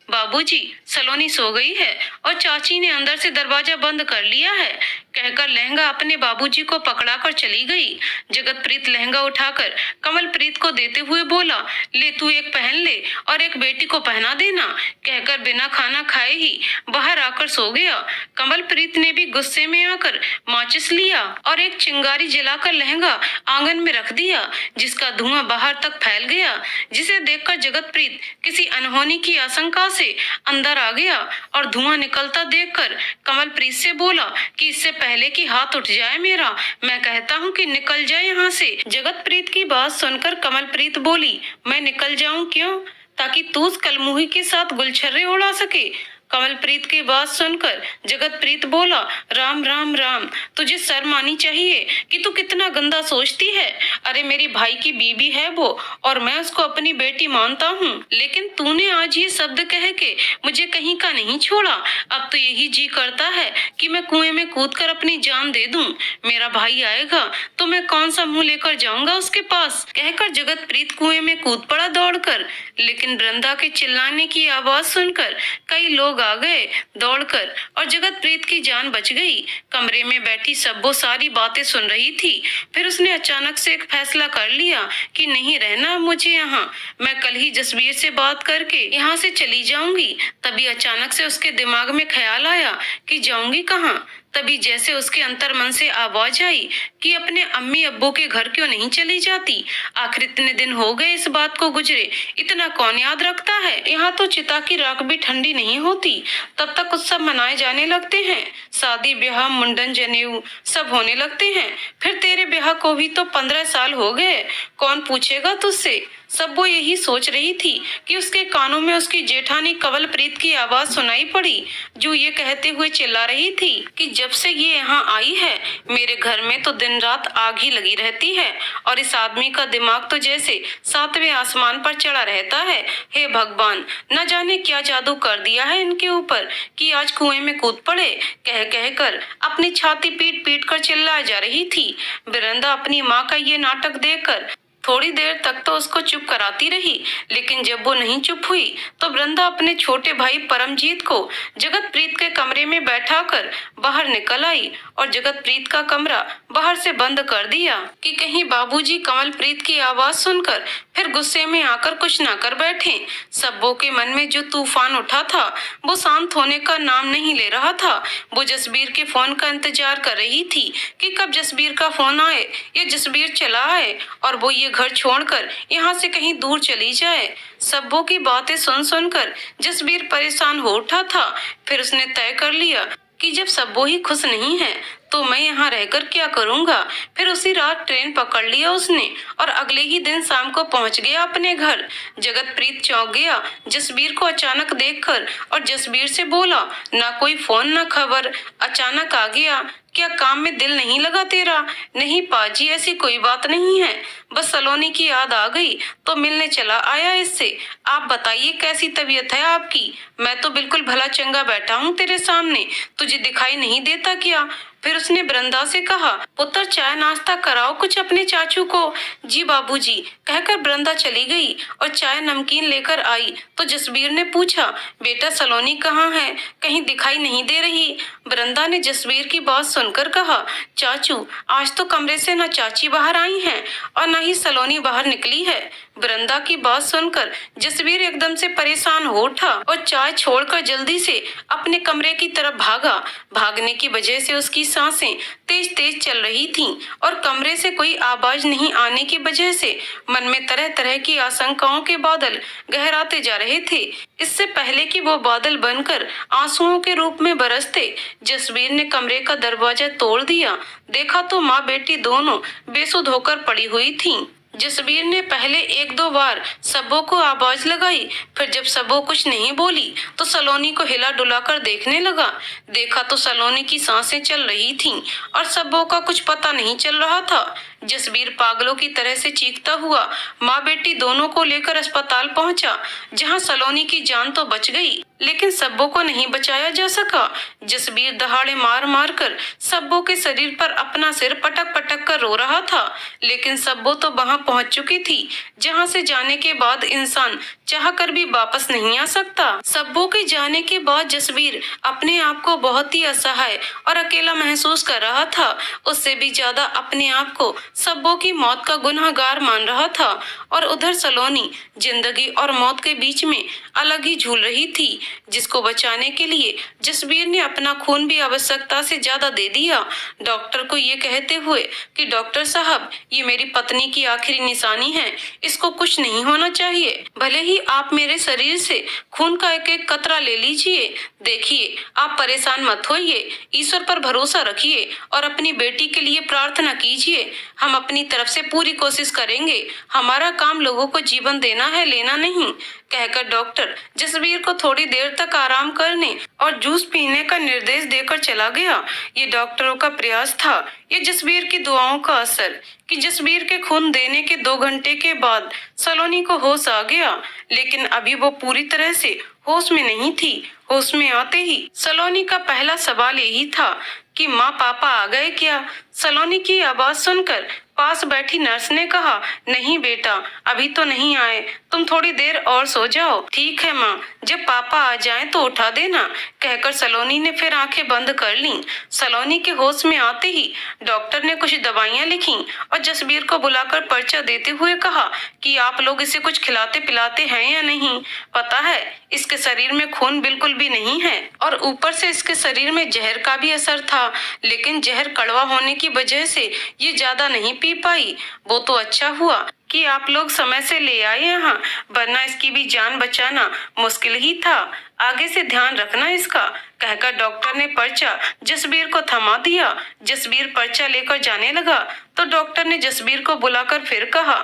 Speaker 1: बाबूजी, सलोनी सो गई है और चाची ने अंदर से दरवाजा बंद कर लिया है। कहकर लहंगा अपने बाबूजी को पकड़ाकर चली गई। जगतप्रीत लहंगा उठाकर कमलप्रीत को देते हुए बोला, ले तू एक पहन ले और एक बेटी को पहना देना। कहकर बिना खाना खाए ही बाहर आकर सो गया। कमलप्रीत ने भी गुस्से में आकर माचिस लिया और एक चिंगारी जलाकर लहंगा आंगन में रख दिया, जिसका धुआं बाहर तक फैल गया, जिसे देखकर जगतप्रीत किसी अनहोनी की आशंका से अंदर आ गया और धुआं निकलता देखकर कमलप्रीत से बोला कि इससे पहले कि हाथ उठ जाए मेरा, मैं कहता हूँ कि निकल जाए यहाँ से। जगतप्रीत की बात सुनकर कमलप्रीत बोली, मैं निकल जाऊँ क्यों, ताकि तू उस कलमुही के साथ गुलछर्रे उड़ा सके। कमलप्रीत की बात सुनकर जगतप्रीत बोला, राम राम राम, तुझे शर्म आनी चाहिए कि तू कितना गंदा सोचती है। अरे मेरी भाई की बीबी है वो और मैं उसको अपनी बेटी मानता हूँ, लेकिन तूने आज ये शब्द कह के मुझे कहीं का नहीं छोड़ा। अब तो यही जी करता है कि मैं कुएं में कूदकर अपनी जान दे दूं। मेरा भाई आएगा तो मैं कौन सा मुंह लेकर जाऊंगा उसके पास। कहकर जगतप्रीत कुएं में कूद पड़ा दौड़कर। लेकिन वृंदा के चिल्लाने की आवाज सुनकर कई लोग आ गए दौड़कर और जगतप्रीत की जान बच गई। कमरे में बैठी सब्बो सारी बातें सुन रही थी। फिर उसने अचानक से एक फैसला कर लिया कि नहीं रहना मुझे यहाँ, मैं कल ही जसबीर से बात करके यहाँ से चली जाऊंगी। तभी अचानक से उसके दिमाग में ख्याल आया कि जाऊंगी कहाँ। तभी जैसे उसके अंतर मन से आवाज आई कि अपने अम्मी अब्बू के घर क्यों नहीं चली जाती। आखिर इतने दिन हो गए इस बात को गुजरे, इतना कौन याद रखता है। यहाँ तो चिता की राख भी ठंडी नहीं होती। तब तक उत्सव मनाए जाने लगते हैं, शादी ब्याह मुंडन जनेऊ सब होने लगते हैं। फिर तेरे ब्याह को भी तो 15 साल हो गए, कौन पूछेगा तुझसे। सब वो यही सोच रही थी कि उसके कानों में उसकी जेठानी कवलप्रीत की आवाज सुनाई पड़ी, जो ये कहते हुए चिल्ला रही थी कि जब से ये यहाँ आई है मेरे घर में तो दिन रात आग ही लगी रहती है, और इस आदमी का दिमाग तो जैसे 7वें आसमान पर चढ़ा रहता है। हे भगवान, न जाने क्या जादू कर दिया है इनके ऊपर कि आज कुएं में कूद पड़े। कह कह कर अपनी छाती पीट पीट कर चिल्लाए जा रही थी। वृंदा अपनी माँ का ये नाटक देखकर थोड़ी देर तक तो उसको चुप कराती रही, लेकिन जब वो नहीं चुप हुई तो वृंदा अपने छोटे भाई परमजीत को जगतप्रीत के कमरे में बैठाकर बाहर निकल आई और जगतप्रीत का कमरा बाहर से बंद कर दिया कि कहीं बाबूजी कमलप्रीत की आवाज सुनकर फिर गुस्से में आकर कुछ ना कर बैठे। सबों के मन में जो तूफान उठा था वो शांत होने का नाम नहीं ले रहा था। वो जसबीर के फोन का इंतजार कर रही थी कि कब जसबीर का फोन आए या जसबीर चला आए और वो ये घर छोड़कर यहाँ से कहीं दूर चली जाए। सबों की बातें सुन सुनकर जसबीर परेशान हो उठा था। फिर उसने तय कर लिया कि जब सबो ही खुश नहीं है तो मैं यहाँ रहकर क्या करूँगा। फिर उसी रात ट्रेन पकड़ लिया उसने और अगले ही दिन शाम को पहुँच गया अपने घर। जगतप्रीत चौंक गया जसबीर को अचानक देखकर और जसबीर से बोला, ना कोई फोन ना खबर, अचानक आ गया, क्या काम में दिल नहीं लगा तेरा। नहीं पाजी, ऐसी कोई बात नहीं है, बस सलोनी की याद आ गई तो मिलने चला आया इससे। आप बताइए कैसी तबीयत है आपकी। मैं तो बिल्कुल भला चंगा बैठा हूँ तेरे सामने, तुझे दिखाई नहीं देता क्या। फिर उसने वृंदा से कहा, पुत्र चाय नाश्ता कराओ कुछ अपने चाचू को। जी बाबूजी, कहकर वृंदा चली गई और चाय नमकीन लेकर आई तो जसबीर ने पूछा, बेटा सलोनी कहाँ है, कहीं दिखाई नहीं दे रही। वृंदा ने जसबीर की बात सुनकर कहा, चाचू आज तो कमरे से न चाची बाहर आई हैं और न ही सलोनी बाहर निकली है। वृंदा की बात सुनकर जसबीर एकदम से परेशान हो उठा और चाय छोड़कर जल्दी से अपने कमरे की तरफ भागा। भागने की वजह से उसकी सांसें तेज तेज चल रही थीं और कमरे से कोई आवाज नहीं आने की वजह से मन में तरह तरह की आशंकाओं के बादल गहराते जा रहे थे। इससे पहले कि वो बादल बनकर आंसुओं के रूप में बरसते, जसबीर ने कमरे का दरवाजा तोड़ दिया। देखा तो माँ बेटी दोनों बेसुध होकर पड़ी हुई थीं। जसबीर ने पहले 1-2 बार सबो को आवाज लगाई, फिर जब सबो कुछ नहीं बोली तो सलोनी को हिला डुलाकर देखने लगा। देखा तो सलोनी की सांसें चल रही थीं और सबो का कुछ पता नहीं चल रहा था। जसबीर पागलों की तरह से चीखता हुआ माँ बेटी दोनों को लेकर अस्पताल पहुंचा, जहां सलोनी की जान तो बच गई लेकिन सब्बो को नहीं बचाया जा सका। जसबीर दहाड़े मार मार कर सब्बो के शरीर पर अपना सिर पटक पटक कर रो रहा था, लेकिन सब्बो तो वहां पहुंच चुकी थी जहां से जाने के बाद इंसान चाह कर भी वापस नहीं आ सकता। सब्बो के जाने के बाद जसबीर अपने आप को बहुत ही असहाय और अकेला महसूस कर रहा था। उससे भी ज्यादा अपने आप को सब्बो की मौत का गुनहगार मान रहा था और उधर सलोनी जिंदगी और मौत के बीच में अलग ही झूल रही थी, जिसको बचाने के लिए जसबीर ने अपना खून भी आवश्यकता से ज्यादा दे दिया, डॉक्टर को ये कहते हुए कि डॉक्टर साहब ये मेरी पत्नी की आखिरी निशानी है, इसको कुछ नहीं होना चाहिए, भले ही आप मेरे शरीर से खून का एक एक कतरा ले लीजिए। देखिए आप परेशान मत होइए, ईश्वर पर भरोसा रखिए और अपनी बेटी के लिए प्रार्थना कीजिए। हम अपनी तरफ से पूरी कोशिश करेंगे, हमारा काम लोगों को जीवन देना है, लेना नहीं। कहकर डॉक्टर जसबीर को थोड़ी देर तक आराम करने और जूस पीने का निर्देश देकर चला गया। ये डॉक्टरों का प्रयास था, ये जसबीर की दुआओं का असर कि जसबीर के खून देने के 2 घंटे के बाद सलोनी को होश आ गया, लेकिन अभी वो पूरी तरह से होश में नहीं थी। होश में आते ही सलोनी का पहला सवाल यही था कि माँ पापा आ गए क्या। सलोनी की आवाज सुनकर पास बैठी नर्स ने कहा, नहीं बेटा, अभी तो नहीं आए, तुम थोड़ी देर और सो जाओ। ठीक है माँ, जब पापा आ जाएं तो उठा देना, कहकर सलोनी ने फिर आंखें बंद कर लीं। सलोनी के होश में आते ही डॉक्टर ने कुछ दवाइयां लिखी और जसबीर को बुलाकर पर्चा देते हुए कहा कि आप लोग इसे कुछ खिलाते पिलाते हैं या नहीं। पता है, इसके शरीर में खून बिल्कुल भी नहीं है और ऊपर से इसके शरीर में जहर का भी असर था, लेकिन जहर कड़वा होने की वजह से ये ज्यादा नहीं पी पाई। वो तो अच्छा हुआ कि आप लोग समय से ले आए यहाँ, वरना इसकी भी जान बचाना मुश्किल ही था। आगे से ध्यान रखना इसका, कहकर डॉक्टर ने पर्चा जसबीर को थमा दिया। जसबीर पर्चा लेकर जाने लगा तो डॉक्टर ने जसबीर को बुलाकर फिर कहा,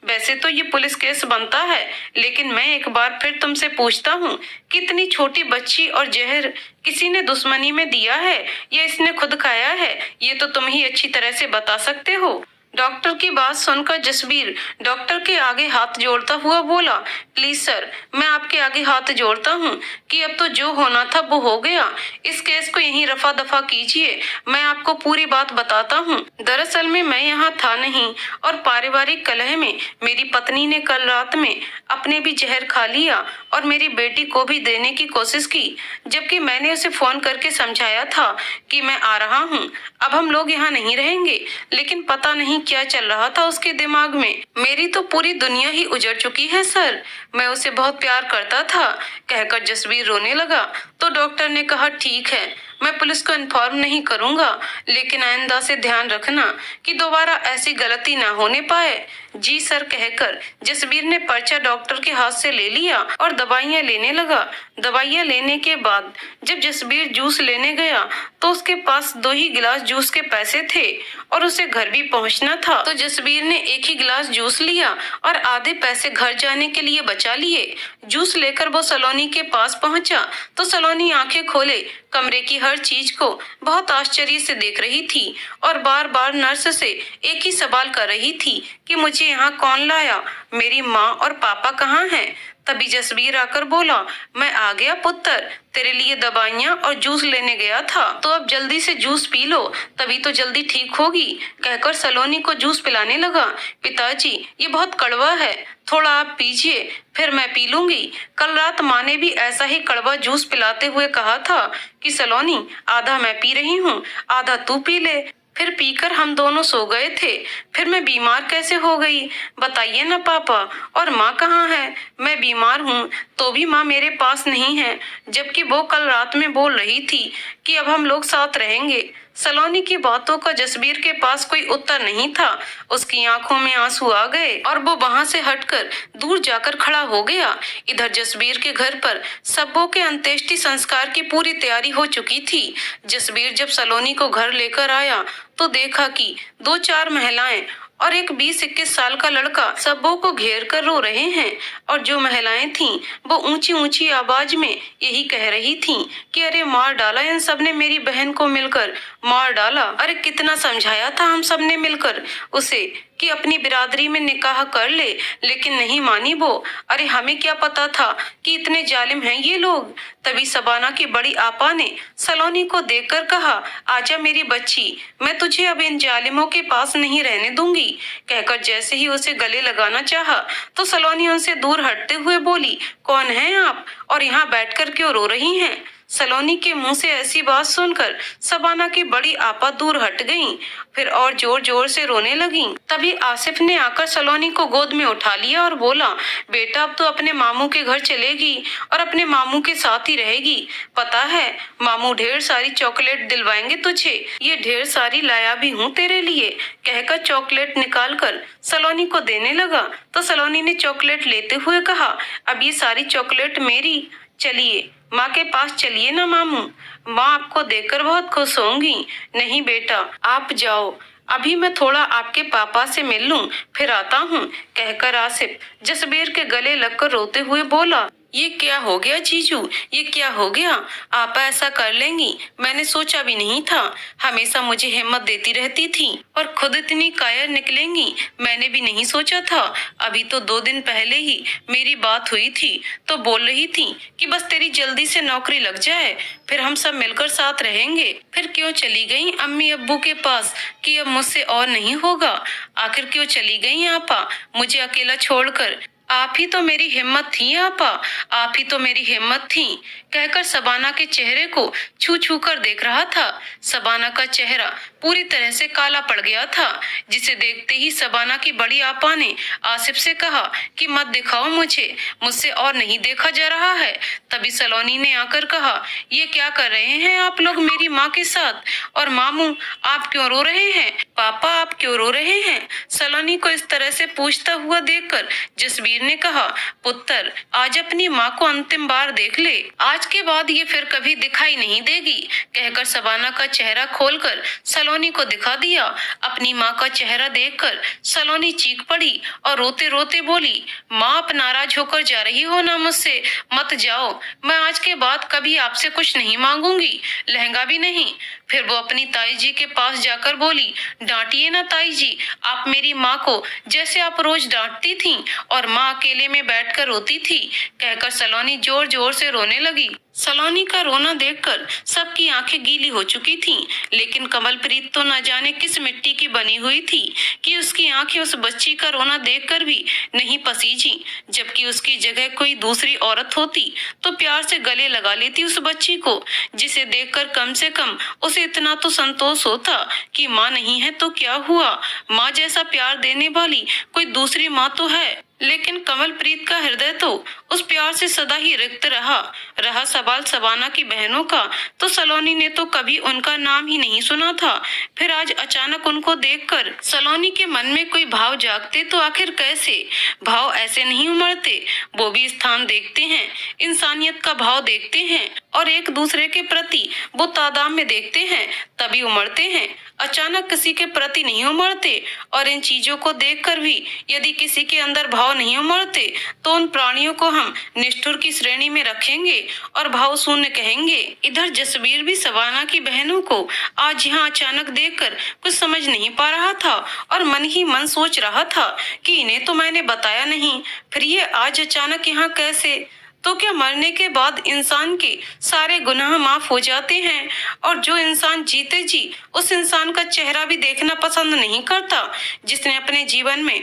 Speaker 1: वैसे तो ये पुलिस केस बनता है, लेकिन मैं एक बार फिर तुमसे पूछता हूँ कि इतनी छोटी बच्ची और जहर किसी ने दुश्मनी में दिया है या इसने खुद खाया है, ये तो तुम ही अच्छी तरह से बता सकते हो। डॉक्टर की बात सुनकर जसबीर डॉक्टर के आगे हाथ जोड़ता हुआ बोला, प्लीज सर, मैं आपके आगे हाथ जोड़ता हूँ कि अब तो जो होना था वो हो गया। इस केस को यहीं रफा दफा कीजिए। मैं आपको पूरी बात बताता हूँ। दरअसल में मैं यहाँ था नहीं और पारिवारिक कलह में मेरी पत्नी ने कल रात में अपने भी जहर खा लिया और मेरी बेटी को भी देने की कोशिश की, जबकि मैंने उसे फोन करके समझाया था कि मैं आ रहा हूँ, अब हम लोग यहाँ नहीं रहेंगे। लेकिन पता नहीं क्या चल रहा था उसके दिमाग में। मेरी तो पूरी दुनिया ही उजड़ चुकी है सर, मैं उसे बहुत प्यार करता था, कहकर जसबीर रोने लगा। तो डॉक्टर ने कहा, ठीक है, मैं पुलिस को इन्फॉर्म नहीं करूंगा, लेकिन आइंदा से ध्यान रखना कि दोबारा ऐसी गलती ना होने पाए। जी सर, कहकर जसबीर ने पर्चा डॉक्टर के हाथ से ले लिया और दवाइयां लेने लगा। दवाइयां लेने के बाद जब जसबीर जूस लेने गया तो उसके पास 2 ही गिलास जूस के पैसे थे और उसे घर भी पहुंचना था। तो जसबीर ने 1 ही गिलास जूस लिया और आधे पैसे घर जाने के लिए बचा लिए। जूस लेकर वो सलोनी के पास पहुंचा तो सलोनी आंखें खोले कमरे की हर चीज को बहुत आश्चर्य से देख रही थी और बार बार नर्स से एक ही सवाल कर रही थी कि मुझे यहाँ कौन लाया, मेरी माँ और पापा कहाँ हैं। तभी जसबीर आकर बोला, मैं आ गया पुत्र, तेरे लिए दवाइयाँ और जूस लेने गया था, तो अब जल्दी से जूस पी लो, तभी तो जल्दी ठीक होगी, कहकर सलोनी को जूस पिलाने लगा। पिताजी, ये बहुत कड़वा है, थोड़ा आप पीजिए, फिर मैं पी लूंगी। कल रात माँ ने भी ऐसा ही कड़वा जूस पिलाते हुए कहा था कि सलोनी, आधा मैं पी रही हूँ, आधा तू पी ले। फिर पीकर हम दोनों सो गए थे। फिर मैं बीमार कैसे हो गई, बताइए ना पापा। और माँ कहाँ है? मैं बीमार हूँ तो भी माँ मेरे पास नहीं है, जबकि वो कल रात में बोल रही थी कि अब हम लोग साथ रहेंगे। सलोनी की बातों का जसबीर के पास कोई उत्तर नहीं था। उसकी आंखों में आंसू आ गए और वो वहां से हटकर दूर जाकर खड़ा हो गया। इधर जसबीर के घर पर सबों के अंत्येष्टि संस्कार की पूरी तैयारी हो चुकी थी। जसबीर जब सलोनी को घर लेकर आया तो देखा कि 2-4 महिलाएं और एक 20-21 साल का लड़का सबों को घेर कर रो रहे हैं और जो महिलाएं थीं वो ऊंची ऊंची आवाज में यही कह रही थीं कि अरे मार डाला इन सब ने, मेरी बहन को मिलकर मार डाला। अरे कितना समझाया था हम सब ने मिलकर उसे कि अपनी बिरादरी में निकाह कर ले, लेकिन नहीं मानी वो। अरे हमें क्या पता था कि इतने जालिम हैं ये लोग। तभी सबाना की बड़ी आपा ने सलोनी को देखकर कहा, आजा मेरी बच्ची, मैं तुझे अब इन जालिमों के पास नहीं रहने दूंगी, कहकर जैसे ही उसे गले लगाना चाहा तो सलोनी उनसे दूर हटते हुए बोली, कौन हैं आप और यहाँ बैठकर क्यों रो रही हैं? सलोनी के मुंह से ऐसी बात सुनकर सबाना की बड़ी आपा दूर हट गईं, फिर और जोर जोर से रोने लगीं। तभी आसिफ ने आकर सलोनी को गोद में उठा लिया और बोला, बेटा अब तो अपने मामू के घर चलेगी और अपने मामू के साथ ही रहेगी। पता है मामू ढेर सारी चॉकलेट दिलवाएंगे तुझे, ये ढेर सारी लाया भी हूँ तेरे लिए, कहकर चॉकलेट निकाल कर सलोनी को देने लगा। तो सलोनी ने चॉकलेट लेते हुए कहा, अब ये सारी चॉकलेट मेरी, चलिए माँ के पास चलिए ना मामू, माँ आपको देखकर बहुत खुश होंगी। नहीं बेटा, आप जाओ, अभी मैं थोड़ा आपके पापा से मिल लूं, फिर आता हूँ, कहकर आसिफ जसबीर के गले लगकर रोते हुए बोला। ये क्या हो गया जीजू, ये क्या हो गया? आप ऐसा कर लेंगी? मैंने सोचा भी नहीं था। हमेशा मुझे हिम्मत देती रहती थी और खुद इतनी कायर निकलेंगी, मैंने भी नहीं सोचा था। अभी तो 2 दिन पहले ही मेरी बात हुई थी तो बोल रही थी कि बस तेरी जल्दी से नौकरी लग जाए, फिर हम सब मिलकर साथ रहेंगे। फिर क्यों चली गई अम्मी अब्बू के पास कि अब मुझसे और नहीं होगा? आखिर क्यों चली गई आपा मुझे अकेला छोड़कर? आप ही तो मेरी हिम्मत थी आपा, आप ही तो मेरी हिम्मत थी, कहकर शबाना के चेहरे को छू छू कर देख रहा था। शबाना का चेहरा पूरी तरह से काला पड़ गया था, जिसे देखते ही शबाना की बड़ी आपा ने आसिफ से कहा कि मत दिखाओ मुझे, मुझसे और नहीं देखा जा रहा है। तभी सलोनी ने आकर कहा, ये क्या कर रहे हैं आप लोग मेरी माँ के साथ? और मामू आप क्यों रो रहे हैं? पापा आप क्यों रो रहे हैं? सलोनी को इस तरह से पूछता हुआ देखकर जसबीर ने कहा, पुत्र आज अपनी माँ को अंतिम बार देख ले, आज के बाद ये फिर कभी दिखाई नहीं देगी, कहकर शबाना का चेहरा खोलकर सलोनी को दिखा दिया। अपनी माँ का चेहरा देखकर सलोनी चीख पड़ी और रोते रोते बोली, माँ आप नाराज होकर जा रही हो ना मुझसे? मत जाओ, मैं आज के बाद कभी आपसे कुछ नहीं मांगूंगी, लहंगा भी नहीं। फिर वो अपनी ताई जी के पास जाकर बोली, डांटिए ना ताई जी, आप मेरी माँ को जैसे आप रोज डांटती थी और माँ अकेले में बैठकर रोती थी, कहकर सलोनी जोर जोर से रोने लगी। सलोनी का रोना देखकर सबकी आंखें गीली हो चुकी थीं, लेकिन कमलप्रीत तो न जाने किस मिट्टी की बनी हुई थी कि उसकी आंखें उस बच्ची का रोना देखकर भी नहीं पसीजी। जबकि उसकी जगह कोई दूसरी औरत होती तो प्यार से गले लगा लेती उस बच्ची को, जिसे देखकर कम से कम उसे इतना तो संतोष होता कि माँ नहीं है तो क्या हुआ, माँ जैसा प्यार देने वाली कोई दूसरी माँ तो है। लेकिन कमलप्रीत का हृदय तो उस प्यार से सदा ही रिक्त रहा सवाल शबाना की बहनों का, तो सलोनी ने तो कभी उनका नाम ही नहीं सुना था। फिर आज अचानक उनको देखकर सलोनी के मन में कोई भाव जागते तो आखिर कैसे? भाव ऐसे नहीं उमड़ते, वो भी स्थान देखते हैं, इंसानियत का भाव देखते हैं और एक दूसरे के प्रति वो तादाद में देखते हैं, तभी उमड़ते हैं। अचानक किसी के प्रति नहीं उमड़ते। और इन चीजों को देखकर भी यदि किसी के अंदर भाव नहीं उमड़ते तो उन प्राणियों को हम निष्ठुर की श्रेणी में रखेंगे और भाव शून्य कहेंगे। इधर जसबीर भी शबाना की बहनों को आज यहाँ अचानक देखकर कुछ समझ नहीं पा रहा था और मन ही मन सोच रहा था कि इन्हें तो मैंने बताया नहीं, फिर ये आज अचानक यहाँ कैसे? तो क्या मरने के बाद इंसान के सारे गुनाह माफ हो जाते हैं? और जो इंसान जीते जी उस इंसान का चेहरा भी देखना पसंद नहीं करता, जिसने अपने जीवन में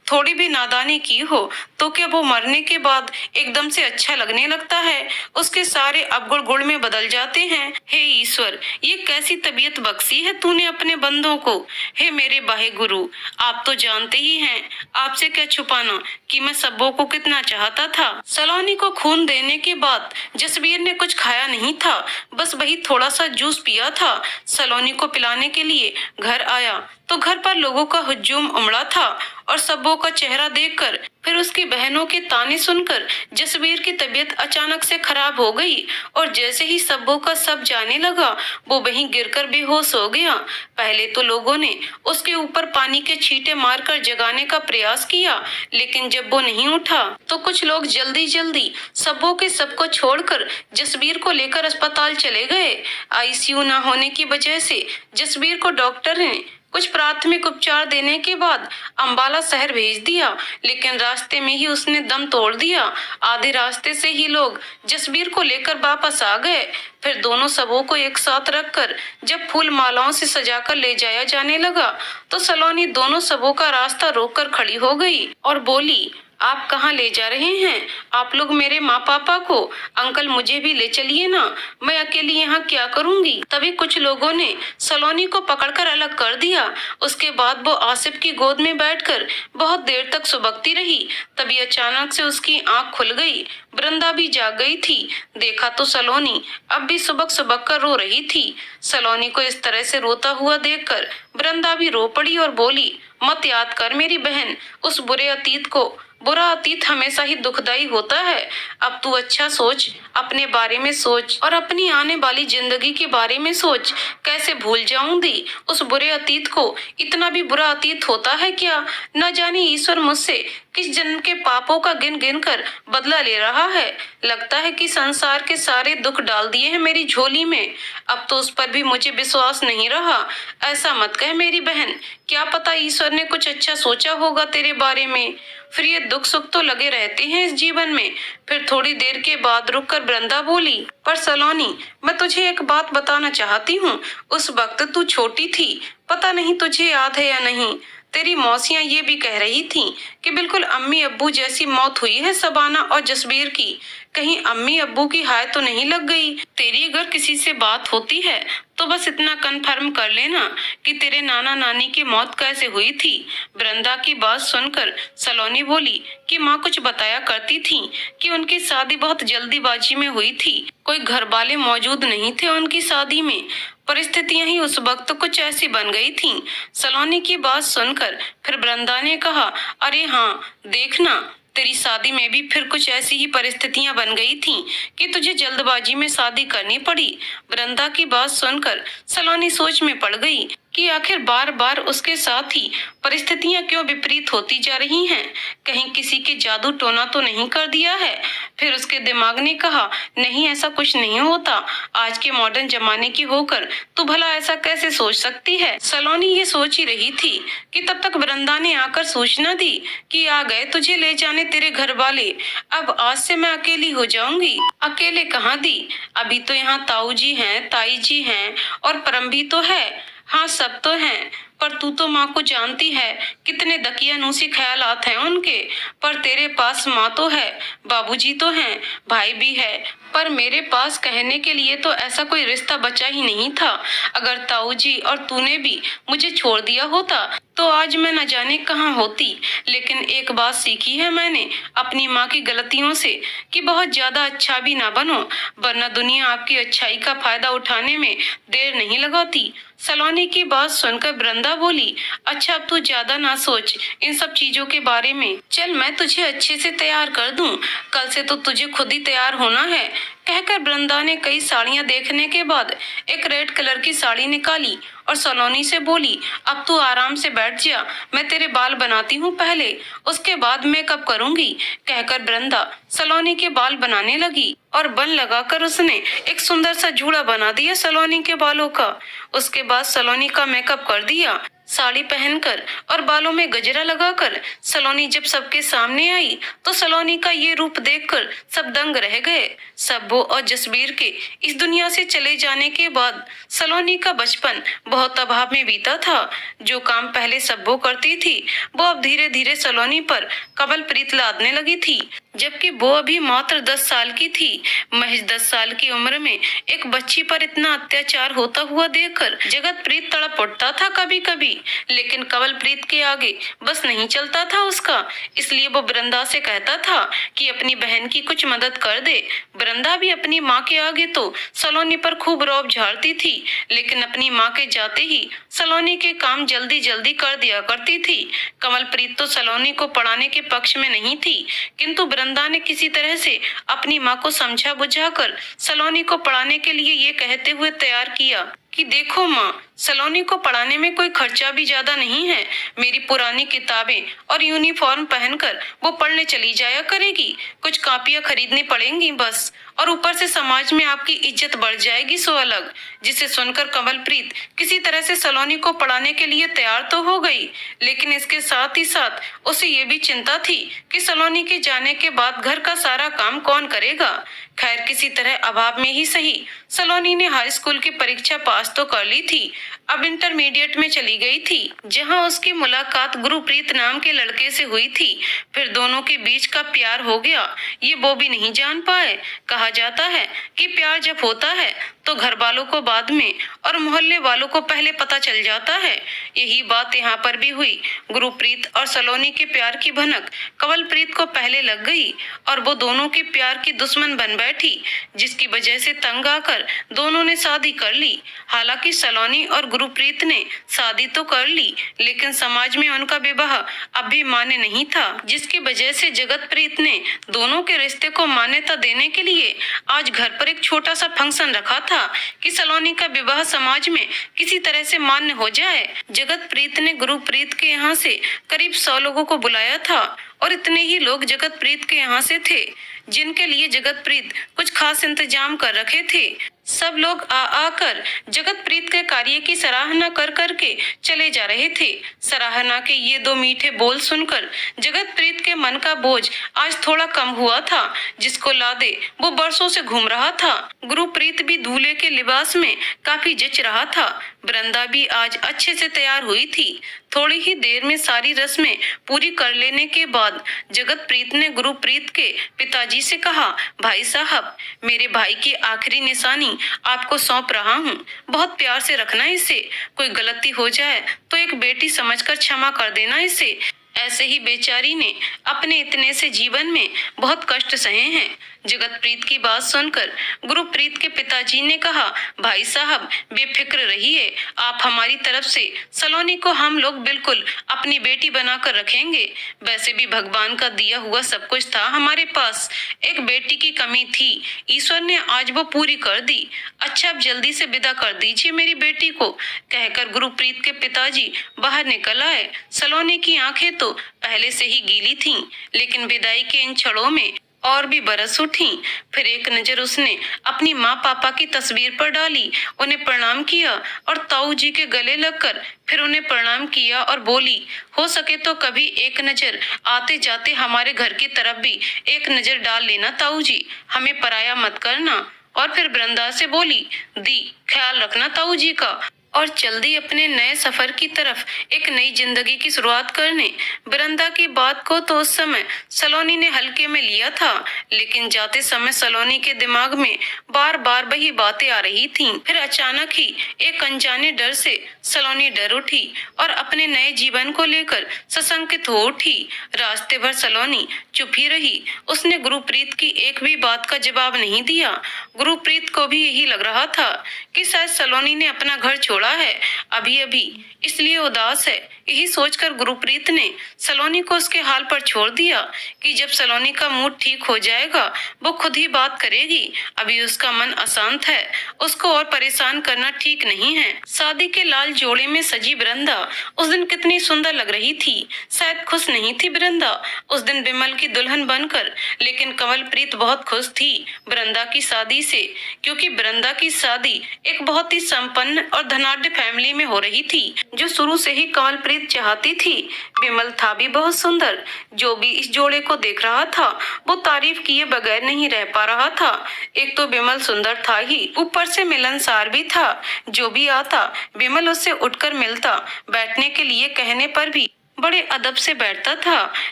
Speaker 1: थोड़ी भी नादानी की हो, तो क्या वो मरने के बाद एकदम से अच्छा लगने लगता है? उसके सारे अवगुण गुण में बदल जाते हैं। हे ईश्वर, ये कैसी तबीयत बख्शी है तूने अपने बंदों को? हे मेरे बाहे गुरु, आप तो जानते ही हैं, आपसे क्या छुपाना कि मैं सबों को कितना चाहता था। सलोनी को खून देने के बाद जसबीर ने कुछ खाया नहीं था, बस वही थोड़ा सा जूस पिया था। सलोनी को पिलाने के लिए घर आया तो घर पर लोगों का हुजूम उमड़ा था और सबों का चेहरा देखकर फिर उसकी बहनों के ताने सुनकर जसबीर की तबीयत अचानक से खराब हो गई और जैसे ही सबों का सब जाने लगा वो वहीं गिरकर बेहोश हो गया। पहले तो लोगों ने उसके ऊपर पानी के छींटे मारकर जगाने का प्रयास किया, लेकिन जब वो नहीं उठा तो कुछ लोग जल्दी जल्दी सबों के सबको छोड़कर जसबीर को लेकर अस्पताल चले गए। आईसीयू न होने की वजह से जसबीर को डॉक्टर ने कुछ प्राथमिक उपचार देने के बाद अंबाला शहर भेज दिया, लेकिन रास्ते में ही उसने दम तोड़ दिया। आधे रास्ते से ही लोग जसबीर को लेकर वापस आ गए। फिर दोनों सबों को एक साथ रखकर जब फूल मालाओं से सजाकर ले जाया जाने लगा तो सलोनी दोनों सबों का रास्ता रोककर खड़ी हो गई और बोली, आप कहाँ ले जा रहे हैं? आप लोग मेरे माँ पापा को? अंकल मुझे भी ले चलिए ना, मैं अकेली यहाँ क्या करूँगी? तभी कुछ लोगों ने सलोनी को पकड़कर अलग कर दिया। उसके बाद वो आसिफ की गोद में बैठकर बहुत देर तक सुबकती रही। तभी अचानक से उसकी आंख खुल गई। वृंदा भी जाग गई थी। देखा तो सलोनी अब भी सुबक सुबक कर रो रही थी। सलोनी को इस तरह से रोता हुआ देखकर वृंदा भी रो पड़ी और बोली, मत याद कर मेरी बहन उस बुरे अतीत को, बुरा अतीत हमेशा ही दुखदाई होता है। अब तू अच्छा सोच, अपने बारे में सोच और अपनी आने वाली जिंदगी के बारे में सोच। कैसे भूल जाऊंगी उस बुरे अतीत को? इतना भी बुरा अतीत होता है क्या? न जाने ईश्वर मुझसे किस जन्म के पापों का गिन गिन कर बदला ले रहा है। लगता है कि संसार के सारे दुख डाल दिए हैं मेरी झोली में। अब तो उस पर भी मुझे विश्वास नहीं रहा। ऐसा मत कह मेरी बहन, क्या पता ईश्वर ने कुछ अच्छा सोचा होगा तेरे बारे में। फिर ये दुख सुख तो लगे रहते हैं इस जीवन में। फिर थोड़ी देर के बाद रुककर वृंदा बोली, पर सलोनी, मैं तुझे एक बात बताना चाहती हूँ। उस वक्त तू छोटी थी, पता नहीं तुझे याद है या नहीं। तेरी मौसियां ये भी कह रही थीं कि बिल्कुल अम्मी अब्बू जैसी मौत हुई है सबाना और जसबीर की। कहीं अम्मी अब्बू की हाय तो नहीं लग गई? तेरी अगर किसी से बात होती है तो बस इतना कन्फर्म कर लेना कि तेरे नाना नानी की मौत कैसे हुई थी। वृंदा की बात सुनकर सलोनी बोली कि माँ कुछ बताया करती थी कि उनकी शादी बहुत जल्दीबाजी में हुई थी। कोई घर वाले मौजूद नहीं थे उनकी शादी में। परिस्थितियां ही उस वक्त कुछ ऐसी बन गई थीं। सलोनी की बात सुनकर फिर वृंदा ने कहा, अरे हाँ, देखना तेरी शादी में भी फिर कुछ ऐसी ही परिस्थितियां बन गई थीं कि तुझे जल्दबाजी में शादी करनी पड़ी। वृंदा की बात सुनकर सलोनी सोच में पड़ गई कि आखिर बार बार उसके साथ ही परिस्थितियां क्यों विपरीत होती जा रही हैं। कहीं किसी के जादू टोना तो नहीं कर दिया है। फिर उसके दिमाग ने कहा, नहीं ऐसा कुछ नहीं होता। आज के मॉडर्न जमाने की होकर तू भला ऐसा कैसे सोच सकती है। सलोनी ये सोच ही रही थी कि तब तक वृंदा ने आकर सूचना दी कि आ गए तुझे ले जाने तेरे घर वाले। अब आज से मैं अकेली हो जाऊंगी। अकेले कहाँ दी, अभी तो यहाँ ताऊ जी हैं, ताई जी हैं और परम भी तो है। हाँ सब तो हैं, पर तू तो माँ को जानती है कितने दकियानूसी ख्यालात हैं उनके। पर तेरे पास माँ तो है, बाबूजी तो हैं, भाई भी है, पर मेरे पास कहने के लिए तो ऐसा कोई रिश्ता बचा ही नहीं था। अगर ताऊ जी और तूने भी मुझे छोड़ दिया होता तो आज मैं न जाने कहाँ होती। लेकिन एक बात सीखी है मैंने अपनी माँ की गलतियों से कि बहुत ज्यादा अच्छा भी ना बनो, वरना दुनिया आपकी अच्छाई का फायदा उठाने में देर नहीं लगाती। सलोनी की बात सुनकर वृंदा बोली, अच्छा अब तू ज्यादा ना सोच इन सब चीजों के बारे में। चल मैं तुझे अच्छे से तैयार कर दूं, कल से तो तुझे खुद ही तैयार होना है। कहकर वृंदा ने कई साड़ियां देखने के बाद एक रेड कलर की साड़ी निकाली और सलोनी से बोली, अब तू आराम से बैठ जा, मैं तेरे बाल बनाती हूँ पहले, उसके बाद मेकअप करूंगी। कहकर वृंदा सलोनी के बाल बनाने लगी और बन लगाकर उसने एक सुंदर सा जूड़ा बना दिया सलोनी के बालों का। उसके बाद सलोनी का मेकअप कर दिया। साड़ी पहनकर और बालों में गजरा लगाकर सलोनी जब सबके सामने आई तो सलोनी का ये रूप देखकर सब दंग रह गए। सब्बू और जसबीर के इस दुनिया से चले जाने के बाद सलोनी का बचपन बहुत अभाव में बीता था। जो काम पहले सब्बू करती थी वो अब धीरे धीरे सलोनी पर कमल प्रीत लादने लगी थी, जबकि वो अभी मात्र 10 साल की थी। महज 10 साल की उम्र में एक बच्ची पर इतना अत्याचार होता हुआ देखकर जगत प्रीत तड़प उठता था कभी कभी, लेकिन कमल प्रीत के आगे बस नहीं चलता था उसका। इसलिए वो वृंदा से कहता था कि अपनी बहन की कुछ मदद कर दे। वृंदा भी अपनी माँ के आगे तो सलोनी पर खूब रौब झाड़ती थी, लेकिन अपनी माँ के जाते ही सलोनी के काम जल्दी जल्दी कर दिया करती थी। कमल प्रीत तो सलोनी को पढ़ाने के पक्ष में नहीं थी, किंतु वृंदा ने किसी तरह से अपनी माँ को समझा बुझाकर सलोनी को पढ़ाने के लिए ये कहते हुए तैयार किया कि देखो माँ, सलोनी को पढ़ाने में कोई खर्चा भी ज्यादा नहीं है। मेरी पुरानी किताबें और यूनिफॉर्म पहनकर वो पढ़ने चली जाया करेगी, कुछ कॉपियां खरीदनी पड़ेंगी बस, और ऊपर से समाज में आपकी इज्जत बढ़ जाएगी सो अलग। जिसे सुनकर कमलप्रीत किसी तरह से सलोनी को पढ़ाने के लिए तैयार तो हो गई, लेकिन इसके साथ ही साथ उसे ये भी चिंता थी कि सलोनी के जाने के बाद घर का सारा काम कौन करेगा। खैर किसी तरह अभाव में ही सही सलोनी ने हाई स्कूल की परीक्षा पास तो कर ली थी। अब इंटरमीडिएट में चली गई थी, जहां उसकी मुलाकात गुरप्रीत नाम के लड़के से हुई थी। फिर दोनों के बीच का प्यार हो गया, ये वो भी नहीं जान पाए। कहा जाता है कि प्यार जब होता है तो घर वालों को बाद में और मोहल्ले वालों को पहले पता चल जाता है। यही बात यहाँ पर भी हुई। गुरप्रीत और सलोनी के प्यार की भनक कमलप्रीत को पहले लग गई और वो दोनों के प्यार की दुश्मन बन बैठी, जिसकी वजह से तंग आकर दोनों ने शादी कर ली। हालांकि सलोनी और गुरप्रीत ने शादी तो कर ली, लेकिन समाज में उनका विवाह अब भी मान्य नहीं था, जिसकी वजह से जगतप्रीत ने दोनों के रिश्ते को मान्यता देने के लिए आज घर पर एक छोटा सा फंक्शन रखा था कि सलोनी का विवाह समाज में किसी तरह से मान्य हो जाए। जगतप्रीत ने गुरप्रीत के यहाँ से करीब 100 लोगों को बुलाया था और इतने ही लोग जगतप्रीत के यहाँ से थे जिनके लिए जगतप्रीत कुछ खास इंतजाम कर रखे थे। सब लोग आकर जगतप्रीत के कार्य की सराहना कर करके चले जा रहे थे। सराहना के ये 2 मीठे बोल सुनकर जगतप्रीत के मन का बोझ आज थोड़ा कम हुआ था, जिसको लादे वो बरसों से घूम रहा था। गुरप्रीत भी दूल्हे के लिबास में काफी जच रहा था। वृंदा भी आज अच्छे से तैयार हुई थी। थोड़ी ही देर में सारी रस्में पूरी कर लेने के बाद जगतप्रीत ने गुरप्रीत के पिताजी से कहा, भाई साहब, मेरे भाई की आखिरी निशानी आपको सौंप रहा हूँ, बहुत प्यार से रखना इसे। कोई गलती हो जाए तो एक बेटी समझकर क्षमा कर देना इसे। ऐसे ही बेचारी ने अपने इतने से जीवन में बहुत कष्ट सहे हैं। जगतप्रीत की बात सुनकर गुरप्रीत के पिताजी ने कहा, भाई साहब, बेफिक्र रहिए, आप हमारी तरफ से सलोनी को हम लोग बिल्कुल अपनी बेटी बनाकर रखेंगे। वैसे भी भगवान का दिया हुआ सब कुछ था हमारे पास, एक बेटी की कमी थी, ईश्वर ने आज वो पूरी कर दी। अच्छा, अब जल्दी से विदा कर दीजिए मेरी बेटी को। कहकर गुरप्रीत के पिताजी बाहर निकल आए। सलोनी की आंखें तो पहले से ही गीली थीं, लेकिन विदाई के इन क्षणों में और भी बरस उठी। फिर एक नजर उसने अपनी माँ पापा की तस्वीर पर डाली, उन्हें प्रणाम किया और ताऊ जी के गले लगकर फिर उन्हें प्रणाम किया और बोली, हो सके तो कभी एक नजर आते जाते हमारे घर की तरफ भी एक नजर डाल लेना ताऊ जी, हमें पराया मत करना। और फिर वृंदा से बोली, दी, ख्याल रखना ताऊ जी का। और चल दी अपने नए सफर की तरफ, एक नई जिंदगी की शुरुआत करने। वृंदा की बात को तो उस समय सलोनी ने हल्के में लिया था, लेकिन जाते समय सलोनी के दिमाग में बार बार वही बातें आ रही थीं। फिर अचानक ही एक अनजाने डर से सलोनी डर उठी और अपने नए जीवन को लेकर सशंकित हो उठी। रास्ते भर सलोनी चुप ही रही। उसने गुरप्रीत की एक भी बात का जवाब नहीं दिया। गुरप्रीत को भी यही लग रहा था कि शायद सलोनी ने अपना घर छोड़ा है अभी अभी, इसलिए उदास है। यही सोचकर गुरप्रीत ने सलोनी को उसके हाल पर छोड़ दिया कि जब सलोनी का मूड ठीक हो जाएगा वो खुद ही बात करेगी। अभी उसका मन अशांत है, उसको और परेशान करना ठीक नहीं है। शादी के लाल जोड़े में सजी वृंदा उस दिन कितनी सुंदर लग रही थी। शायद खुश नहीं थी वृंदा उस दिन विमल की दुल्हन बनकर, लेकिन कमलप्रीत बहुत खुश थी वृंदा की शादी से, क्योंकि वृंदा की शादी एक बहुत ही संपन्न और धनाढ्य फैमिली में हो रही थी, जो शुरू से ही कमलप्रीत चाहती थी। विमल था भी बहुत सुंदर, जो भी इस जोड़े को देख रहा था वो तारीफ किए बगैर नहीं रह पा रहा था। एक तो विमल सुंदर था ही, ऊपर से मिलनसार भी था। जो भी आता विमल उससे उठकर मिलता, बैठने के लिए कहने पर भी बड़े अदब से बैठता था।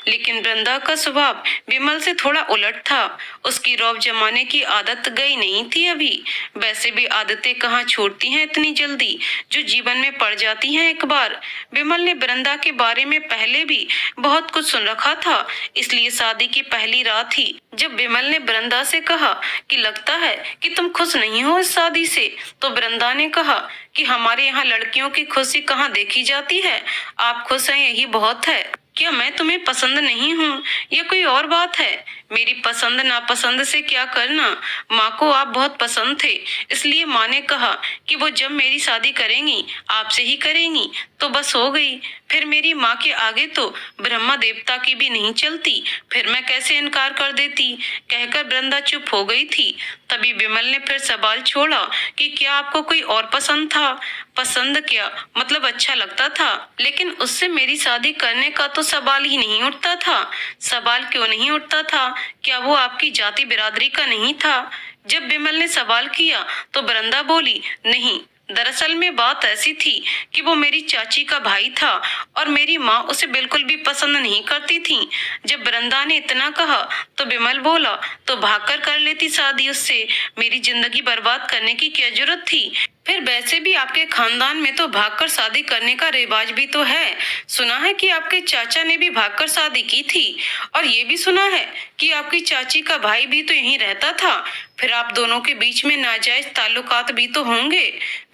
Speaker 1: लेकिन वृंदा का स्वभाव विमल से थोड़ा उलट था। उसकी रौब जमाने की आदत गई नहीं थी अभी। वैसे भी आदतें कहाँ छूटती हैं इतनी जल्दी, जो जीवन में पड़ जाती हैं एक बार। विमल ने वृंदा के बारे में पहले भी बहुत कुछ सुन रखा था, इसलिए शादी की पहली रात ही जब विमल ने वृंदा से कहा कि लगता है कि तुम खुश नहीं हो इस शादी से, तो वृंदा ने कहा कि हमारे यहाँ लड़कियों की खुशी कहाँ देखी जाती है, आप खुश हैं यही बहुत है। क्या मैं तुम्हें पसंद नहीं हूँ या कोई और बात है? मेरी पसंद नापसंद से क्या करना, माँ को आप बहुत पसंद थे, इसलिए माँ ने कहा कि वो जब मेरी शादी करेंगी आपसे ही करेंगी, तो बस हो गई। फिर मेरी माँ के आगे तो ब्रह्मा देवता की भी नहीं चलती, फिर मैं कैसे इनकार कर देती। कहकर वृंदा चुप हो गई थी। तभी विमल ने फिर सवाल छोड़ा कि क्या आपको कोई और पसंद था? पसंद क्या, मतलब अच्छा लगता था, लेकिन उससे मेरी शादी करने का तो सवाल ही नहीं उठता था। सवाल क्यों नहीं उठता था? क्या वो आपकी जाति बिरादरी का नहीं था? जब विमल ने सवाल किया तो वृंदा बोली, नहीं, दरअसल में बात ऐसी थी कि वो मेरी चाची का भाई था और मेरी माँ उसे बिल्कुल भी पसंद नहीं करती थी। जब वृंदा ने इतना कहा तो विमल बोला, तो भागकर कर लेती शादी उससे, मेरी जिंदगी बर्बाद करने की क्या जरूरत थी? फिर वैसे भी आपके खानदान में तो भागकर शादी करने का रिवाज भी तो है। सुना है कि आपके चाचा ने भी भागकर शादी की थी, और ये भी सुना है कि आपकी चाची का भाई भी तो यहीं रहता था। फिर आप दोनों के बीच में नाजायज ताल्लुकात भी तो होंगे।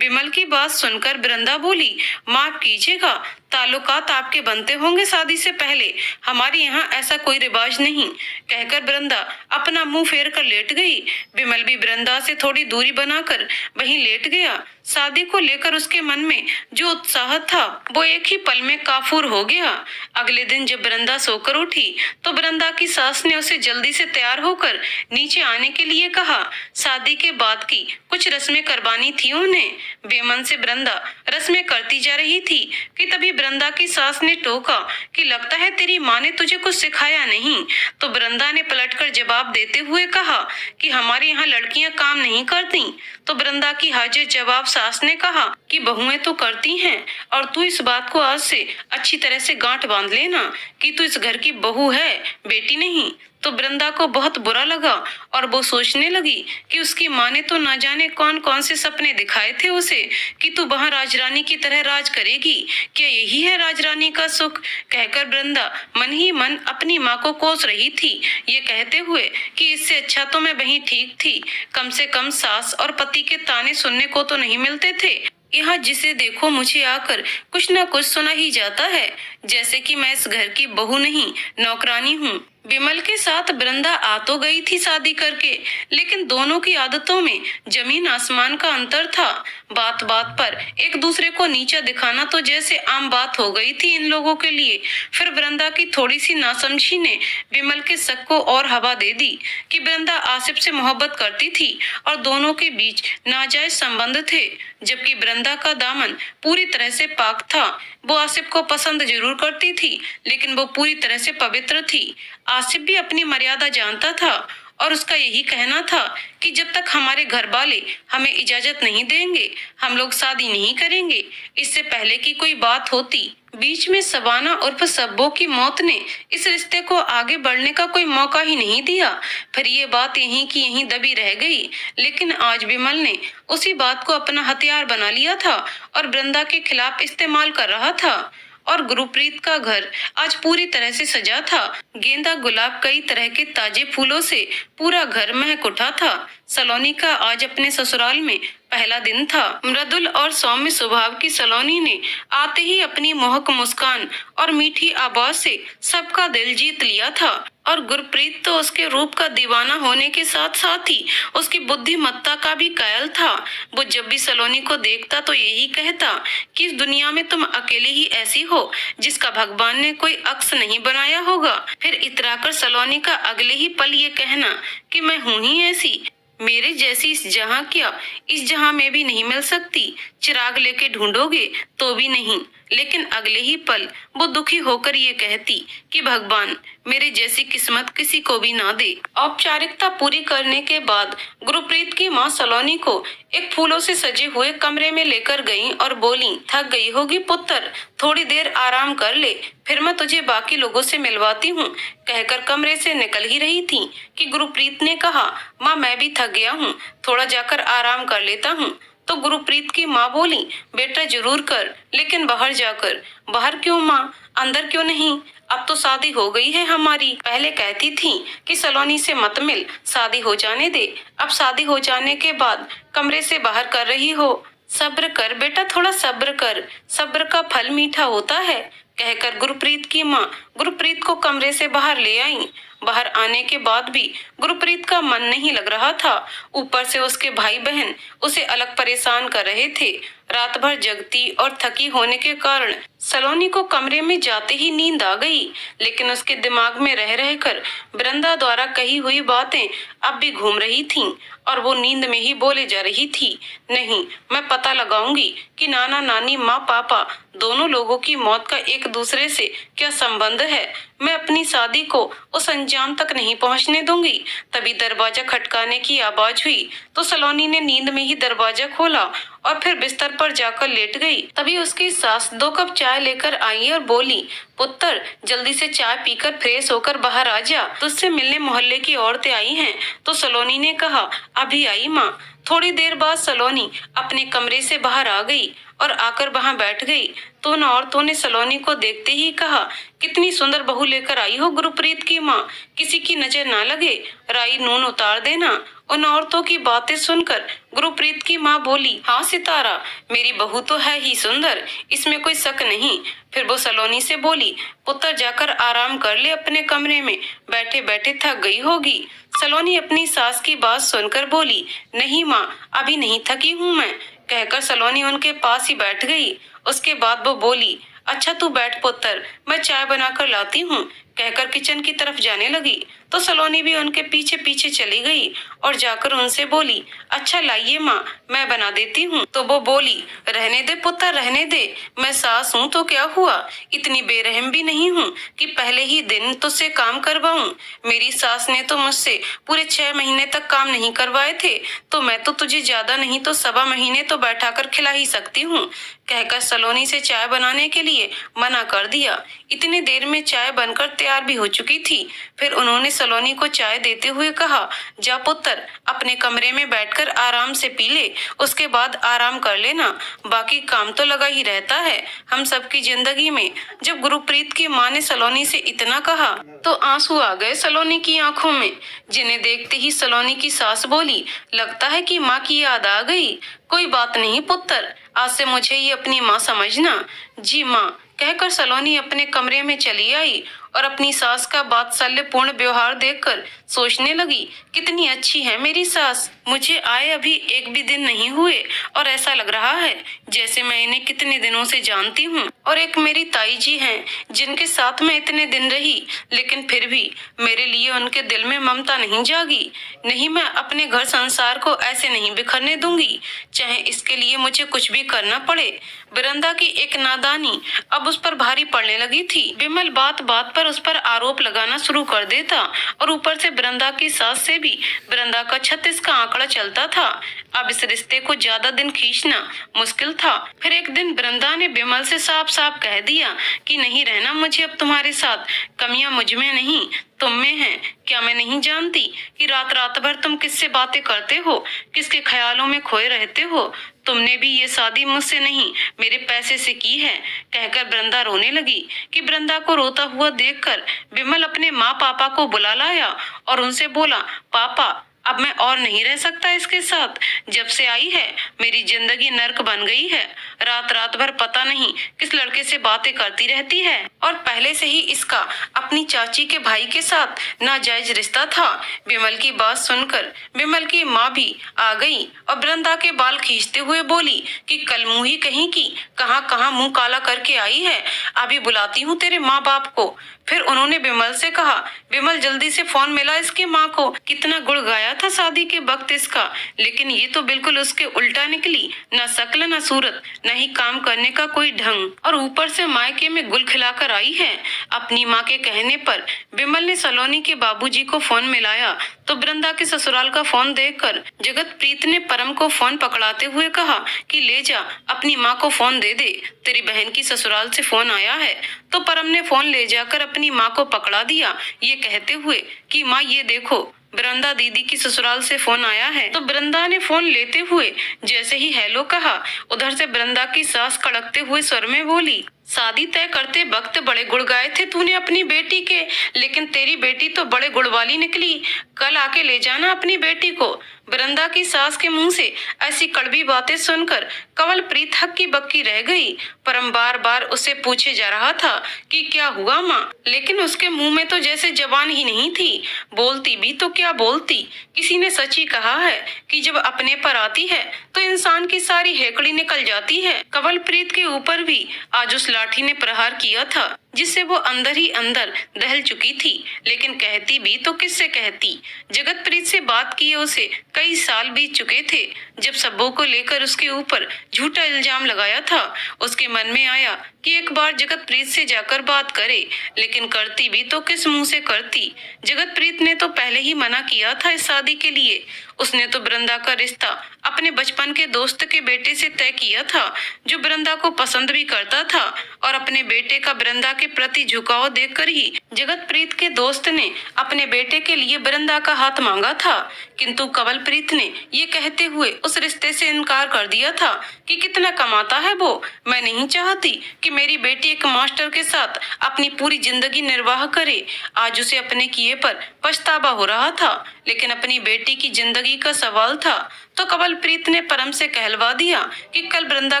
Speaker 1: विमल की बात सुनकर वृंदा बोली, माफ कीजिएगा, ताल्लुकात आपके बनते होंगे शादी से पहले, हमारे यहाँ ऐसा कोई रिवाज नहीं। कहकर वृंदा अपना मुंह फेर कर लेट गई। विमल भी वृंदा से थोड़ी दूरी बनाकर वहीं लेट गया। शादी को लेकर उसके मन में जो उत्साह था वो एक ही पल में काफूर हो गया। अगले दिन जब वृंदा सोकर उठी तो वृंदा की सास ने उसे जल्दी से तैयार होकर नीचे आने के लिए कहा। शादी के बाद की कुछ रस्में करवानी थी उन्हें। बेमन से वृंदा रस्में करती जा रही थी कि तभी वृंदा की सास ने टोका कि लगता है तेरी माँ ने तुझे कुछ सिखाया नहीं। तो वृंदा ने पलटकर जवाब देते हुए कहा कि हमारे यहाँ लड़कियां काम नहीं करती। तो वृंदा की हाजिर जवाब सास ने कहा कि बहुएं तो करती हैं, और तू इस बात को आज से अच्छी तरह से गांठ बांध लेना कि तू इस घर की बहू है, बेटी नहीं। तो वृंदा को बहुत बुरा लगा और वो सोचने लगी कि उसकी माँ ने तो ना जाने कौन कौन से सपने दिखाए थे उसे कि तू वहाँ राजरानी की तरह राज करेगी। क्या यही है राजरानी का सुख? कहकर वृंदा मन ही मन अपनी माँ को कोस रही थी, ये कहते हुए कि इससे अच्छा तो मैं वहीं ठीक थी, कम से कम सास और पति के ताने सुनने को तो नहीं मिलते थे। यहाँ जिसे देखो मुझे आकर कुछ न कुछ सुना ही जाता है, जैसे कि मैं इस घर की बहू नहीं नौकरानी हूँ। विमल के साथ वृंदा आ तो गई थी शादी करके, लेकिन दोनों की आदतों में जमीन आसमान का अंतर था। बात बात पर एक दूसरे को नीचा दिखाना तो जैसे आम बात हो गई थी इन लोगों के लिए। फिर वृंदा की थोड़ी सी नासमझी ने विमल के शक को और हवा दे दी कि वृंदा आसिफ से मोहब्बत करती थी और दोनों के बीच नाजायज संबंध थे, जबकि वृंदा का दामन पूरी तरह से पाक था। वो आसिफ को पसंद जरूर करती थी, लेकिन वो पूरी तरह से पवित्र थी। आसिफ भी अपनी मर्यादा जानता था और उसका यही कहना था कि जब तक हमारे घर वाले हमें इजाजत नहीं देंगे हम लोग शादी नहीं करेंगे। इससे पहले कि कोई बात होती, बीच में सबाना उर्फ सब्बो की मौत ने इस रिश्ते को आगे बढ़ने का कोई मौका ही नहीं दिया। फिर ये बात यहीं की यहीं दबी रह गई। लेकिन आज विमल ने उसी बात को अपना हथियार बना लिया था और वृंदा के खिलाफ इस्तेमाल कर रहा था। और गुरप्रीत का घर आज पूरी तरह से सजा था। गेंदा गुलाब कई तरह के ताजे फूलों से पूरा घर महक उठा था। सलोनी का आज अपने ससुराल में पहला दिन था। मृदुल और सौम्य स्वभाव की सलोनी ने आते ही अपनी मोहक मुस्कान और मीठी आवाज से सबका दिल जीत लिया था। और गुरप्रीत तो उसके रूप का दीवाना होने के साथ साथ ही उसकी बुद्धिमत्ता का भी कायल था। वो जब भी सलोनी को देखता तो यही कहता कि इस दुनिया में तुम अकेले ही ऐसी हो जिसका भगवान ने कोई अक्स नहीं बनाया होगा। फिर इतराकर सलोनी का अगले ही पल ये कहना कि मैं हूँ ही ऐसी, मेरे जैसी इस जहां क्या इस जहां में भी नहीं मिल सकती। चिराग लेके ढूंढोगे तो भी नहीं। लेकिन अगले ही पल वो दुखी होकर ये कहती कि भगवान मेरे जैसी किस्मत किसी को भी ना दे। औपचारिकता पूरी करने के बाद गुरप्रीत की माँ सलोनी को एक फूलों से सजे हुए कमरे में लेकर गई और बोली, थक गई होगी पुत्र, थोड़ी देर आराम कर ले, फिर मैं तुझे बाकी लोगों से मिलवाती हूँ। कहकर कमरे से निकल ही रही थी कि गुरप्रीत ने कहा, माँ मैं भी थक गया हूँ, थोड़ा जाकर आराम कर लेता हूँ। तो गुरप्रीत की माँ बोली, बेटा जरूर कर, लेकिन बाहर जाकर। बाहर क्यों माँ, अंदर क्यों नहीं? अब तो शादी हो गई है हमारी। पहले कहती थी कि सलोनी से मत मिल, शादी हो जाने दे। अब शादी हो जाने के बाद कमरे से बाहर कर रही हो। सब्र कर बेटा, थोड़ा सब्र कर, सब्र का फल मीठा होता है। कहकर गुरप्रीत की माँ गुरप्रीत को कमरे से बाहर ले आई। बाहर आने के बाद भी गुरप्रीत का मन नहीं लग रहा था। ऊपर से उसके भाई बहन उसे अलग परेशान कर रहे थे। रात भर जगती और थकी होने के कारण सलोनी को कमरे में जाते ही नींद आ गई। लेकिन उसके दिमाग में रह रहकर वृंदा द्वारा कही हुई बातें अब भी घूम रही थीं और वो नींद में ही बोले जा रही थी, नहीं मैं पता लगाऊंगी कि नाना नानी माँ पापा दोनों लोगों की मौत का एक दूसरे से क्या संबंध है। मैं अपनी शादी को उस अंजाम तक नहीं पहुंचने दूंगी। तभी दरवाजा खटकाने की आवाज हुई तो सलोनी ने नींद में ही दरवाजा खोला और फिर बिस्तर पर जाकर लेट गई। तभी उसकी सास 2 कप चाय लेकर आई और बोली, पुत्र जल्दी से चाय पीकर फ्रेश होकर बाहर आ जा, तुझसे मिलने मोहल्ले की औरतें आई हैं। तो सलोनी ने कहा, अभी आई माँ। थोड़ी देर बाद सलोनी अपने कमरे से बाहर आ गई और आकर वहां बैठ गई। तो उन औरतों ने सलोनी को देखते ही कहा, कितनी सुंदर बहू लेकर आई हो गुरप्रीत की माँ, किसी की नजर ना लगे, राई नून उतार देना। उन औरतों की बातें सुनकर गुरप्रीत की माँ बोली, हाँ सितारा, मेरी बहू तो है ही सुंदर, इसमें कोई शक नहीं। फिर वो सलोनी से बोली, पुत्र जाकर आराम कर ले अपने कमरे में, बैठे बैठे थक गई होगी। सलोनी अपनी सास की बात सुनकर बोली, नहीं माँ, अभी नहीं थकी हूँ मैं। कहकर सलोनी उनके पास ही बैठ गई। उसके बाद वो बोली, अच्छा तू बैठ पुत्र, मैं चाय बनाकर लाती हूँ। कहकर किचन की तरफ जाने लगी तो सलोनी भी उनके पीछे पीछे चली गई और जाकर उनसे बोली, अच्छा लाइए माँ, मैं बना देती हूँ। तो वो बोली, रहने दे पुत्र, रहने दे, मैं सास हूँ तो क्या हुआ, इतनी बेरहम भी नहीं हूँ कि पहले ही दिन तुझसे काम करवाऊं। मेरी सास ने तो मुझसे पूरे 6 महीने तक काम नहीं करवाए थे, तो मैं तो तुझे ज्यादा नहीं तो 1.25 महीने तो बैठा कर खिला ही सकती हूँ। कहकर सलोनी से चाय बनाने के लिए मना कर दिया। इतनी देर में चाय बनकर तैयार भी हो चुकी थी। फिर उन्होंने सलोनी को चाय देते हुए कहा, जा पुत्र, अपने कमरे में बैठकर आराम से पी ले, उसके बाद आराम कर लेना, बाकी काम तो लगा ही रहता है हम सबकी जिंदगी में। जब गुरप्रीत की माँ ने सलोनी से इतना कहा तो आंसू आ गए सलोनी की आंखों में, जिन्हें देखते ही सलोनी की सास बोली, लगता है कि माँ की याद आ गई। कोई बात नहीं पुत्र, आज से मुझे ये अपनी माँ समझना। जी माँ, कहकर सलोनी अपने कमरे में चली आई और अपनी सास का वात्सल्यपूर्ण व्यवहार देखकर सोचने लगी, कितनी अच्छी है मेरी सास। मुझे आए अभी एक भी दिन नहीं हुए और ऐसा लग रहा है जैसे मैं इन्हें कितने दिनों से जानती हूँ। और एक मेरी ताई जी हैं जिनके साथ मैं इतने दिन रही, लेकिन फिर भी मेरे लिए उनके दिल में ममता नहीं जागी। नहीं, मैं अपने घर संसार को ऐसे नहीं बिखरने दूंगी, चाहे इसके लिए मुझे कुछ भी करना पड़े। वृंदा की एक नादानी अब उस पर भारी पड़ने लगी थी। विमल बात बात पर उस पर आरोप लगाना शुरू कर देता और ऊपर से वृंदा की सास से भी वृंदा का 36 का आंकड़ा चलता था। अब इस रिश्ते को ज्यादा दिन खींचना मुश्किल था। फिर एक दिन वृंदा ने विमल से साफ साफ कह दिया कि नहीं रहना मुझे अब तुम्हारे साथ, कमियां मुझ में नहीं तुम में हैं। क्या मैं नहीं जानती कि रात रात भर तुम किससे बातें करते हो, किसके ख्यालों में खोए रहते हो। तुमने भी ये शादी मुझसे नहीं मेरे पैसे से की है। कहकर वृंदा रोने लगी कि वृंदा को रोता हुआ देखकर विमल अपने माँ पापा को बुला लाया और उनसे बोला, पापा अब मैं और नहीं रह सकता इसके साथ। जब से आई है मेरी जिंदगी नर्क बन गई है। रात रात भर पता नहीं किस लड़के से बातें करती रहती है और पहले से ही इसका अपनी चाची के भाई के साथ नाजायज रिश्ता था। विमल की बात सुनकर विमल की माँ भी आ गई और वृंदा के बाल खींचते हुए बोली कि कल मुंही कहीं की कहाँ कहाँ मुंह काला करके आई है, अभी बुलाती हूँ तेरे माँ बाप को। फिर उन्होंने विमल से कहा, विमल जल्दी से फोन मिला इसकी माँ को। कितना गुड़ गाया था शादी के वक्त इसका, लेकिन ये तो बिल्कुल उसके उल्टा निकली, न शक्ल न सूरत, न ही काम करने का कोई ढंग, और ऊपर से मायके में गुल खिलाकर आई है। अपनी माँ के कहने पर विमल ने सलोनी के बाबूजी को फोन मिलाया तो वृंदा के ससुराल का फोन देखकर जगतप्रीत ने परम को फोन पकड़ाते हुए कहा कि ले जा, अपनी माँ को फोन दे दे, तेरी बहन की ससुराल से फोन आया है। तो परम ने फोन ले जाकर अपनी माँ को पकड़ा दिया, ये कहते हुए कि माँ ये देखो, वृंदा दीदी की ससुराल से फोन आया है। तो वृंदा ने फोन लेते हुए जैसे ही हेलो कहा, उधर से वृंदा की सास कड़कते हुए स्वर में बोली, शादी तय करते वक्त बड़े गुड़ गाए थे तूने अपनी बेटी के, लेकिन तेरी बेटी तो बड़े गुड़ वाली निकली। कल आके ले जाना अपनी बेटी को। वृंदा की सास के मुंह से ऐसी कड़वी बातें सुनकर कंवलप्रीत हक्की बक्की रह गई। परम बार बार उसे पूछे जा रहा था कि क्या हुआ माँ, लेकिन उसके मुंह में तो जैसे जबान ही नहीं थी। बोलती भी तो क्या बोलती। किसी ने सच ही कहा है कि जब अपने पर आती है तो इंसान की सारी हेकड़ी निकल जाती है। कंवलप्रीत के ऊपर भी आज उस लाठी ने प्रहार किया था जिससे वो अंदर ही अंदर दहल चुकी थी, लेकिन कहती भी तो किससे कहती। जगतप्रीत से बात किए उसे कई साल बीत चुके थे। जब सब्बों को लेकर उसके ऊपर झूठा इल्जाम लगाया था, उसके मन में आया कि एक बार जगतप्रीत से जाकर बात करे, लेकिन करती भी तो किस मुंह से करती। जगतप्रीत ने तो पहले ही मना किया था इस शादी के लिए। उसने तो वृंदा का रिश्ता अपने बचपन के दोस्त के बेटे से तय किया था, जो वृंदा को पसंद भी करता था, और अपने बेटे का वृंदा के प्रति झुकाव देखकर ही जगतप्रीत के दोस्त ने अपने बेटे के लिए वृंदा का हाथ मांगा था। किंतु कंवलप्रीत ने ये कहते हुए उस रिश्ते से इनकार कर दिया था कि कितना कमाता है वो, मैं नहीं चाहती कि मेरी बेटी एक मास्टर के साथ अपनी पूरी जिंदगी निर्वाह करे। आज उसे अपने किए पर पछतावा हो रहा था, लेकिन अपनी बेटी की जिंदगी का सवाल था तो कवलप्रीत ने परम से कहलवा दिया कि कल वृंदा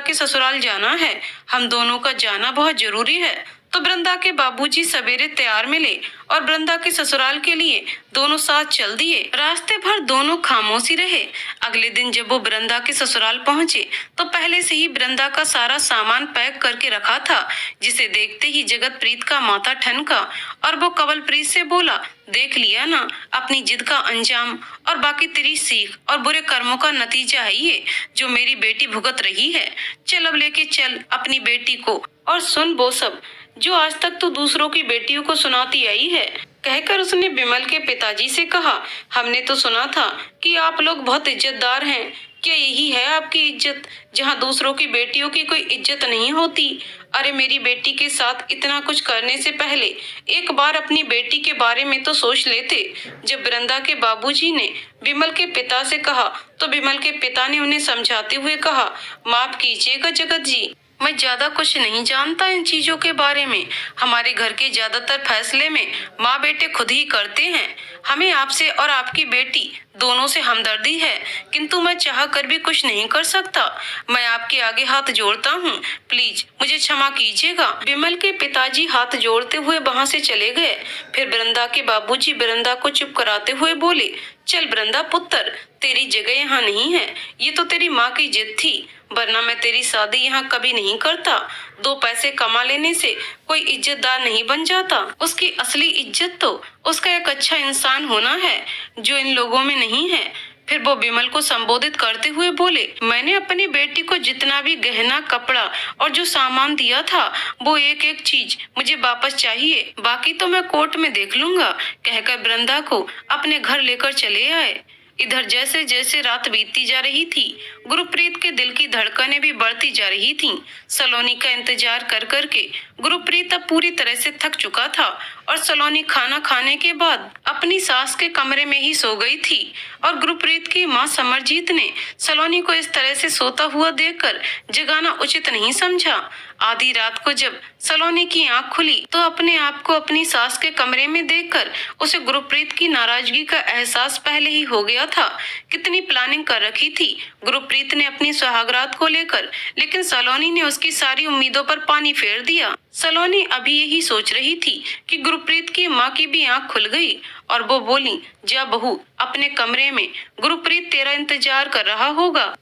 Speaker 1: के ससुराल जाना है, हम दोनों का जाना बहुत जरूरी है। तो वृंदा के बाबूजी सवेरे तैयार मिले और वृंदा के ससुराल के लिए दोनों साथ चल दिए। रास्ते भर दोनों खामोशी रहे। अगले दिन जब वो वृंदा के ससुराल पहुंचे तो पहले से ही वृंदा का सारा सामान पैक करके रखा था, जिसे देखते ही जगतप्रीत का माथा ठनका और वो कवलप्रीत से बोला, देख लिया ना अपनी जिद का अंजाम, और बाकी तेरी सीख और बुरे कर्मों का नतीजा है ये जो मेरी बेटी भुगत रही है। चल अब लेके चल अपनी बेटी को, और सुन वो सब जो आज तक तू दूसरों की बेटियों को सुनाती आई है। कहकर उसने विमल के पिताजी से कहा, हमने तो सुना था कि आप लोग बहुत इज्जतदार हैं, क्या यही है आपकी इज्जत जहां दूसरों की बेटियों की कोई इज्जत नहीं होती? अरे मेरी बेटी के साथ इतना कुछ करने से पहले एक बार अपनी बेटी के बारे में तो सोच लेते। जब वृंदा के बाबूजी ने विमल के पिता से कहा तो विमल के पिता ने उन्हें समझाते हुए कहा, माफ कीजिएगा जगत जी, मैं ज्यादा कुछ नहीं जानता इन चीजों के बारे में। हमारे घर के ज्यादातर फैसले में माँ बेटे खुद ही करते हैं। हमें आपसे और आपकी बेटी दोनों से हमदर्दी है, किंतु मैं चाह कर भी कुछ नहीं कर सकता। मैं आपके आगे हाथ जोड़ता हूँ, प्लीज मुझे क्षमा कीजिएगा। विमल के पिताजी हाथ जोड़ते हुए वहाँ से चले गए। फिर वृंदा के बाबूजी वृंदा को चुप कराते हुए बोले, चल वृंदा पुत्र, तेरी जगह यहाँ नहीं है, ये तो तेरी माँ की जिद थी, वरना मैं तेरी शादी यहाँ कभी नहीं करता। 2 पैसे कमा लेने से कोई इज्जतदार नहीं बन जाता। उसकी असली इज्जत तो उसका एक अच्छा इंसान होना है, जो इन लोगों में नहीं है। फिर वो विमल को संबोधित करते हुए बोले, मैंने अपनी बेटी को जितना भी गहना कपड़ा और जो सामान दिया था वो एक एक चीज मुझे वापस चाहिए, बाकी तो मैं कोर्ट में देख लूंगा। कहकर वृंदा को अपने घर लेकर चले आए। इधर जैसे जैसे रात बीतती जा रही थी, गुरप्रीत के दिल की धड़कनें भी बढ़ती जा रही थीं। सलोनी का इंतजार कर करके गुरप्रीत अब पूरी तरह से थक चुका था और सलोनी खाना खाने के बाद अपनी सास के कमरे में ही सो गई थी। और गुरप्रीत की माँ समरजीत ने सलोनी को इस तरह से सोता हुआ देखकर जगाना उचित नहीं समझा। आधी रात को जब सलोनी की आंख खुली तो अपने आप को अपनी सास के कमरे में देखकर उसे गुरप्रीत की नाराजगी का एहसास पहले ही हो गया था। कितनी प्लानिंग कर रखी थी गुरप्रीत ने अपनी सुहागरात को लेकर, लेकिन सलोनी ने उसकी सारी उम्मीदों पर पानी फेर दिया। सलोनी अभी यही सोच रही थी कि गुरप्रीत की माँ की भी आंख खुल गई और वो बोली, जा बहू अपने कमरे में, गुरप्रीत तेरा इंतजार कर रहा होगा।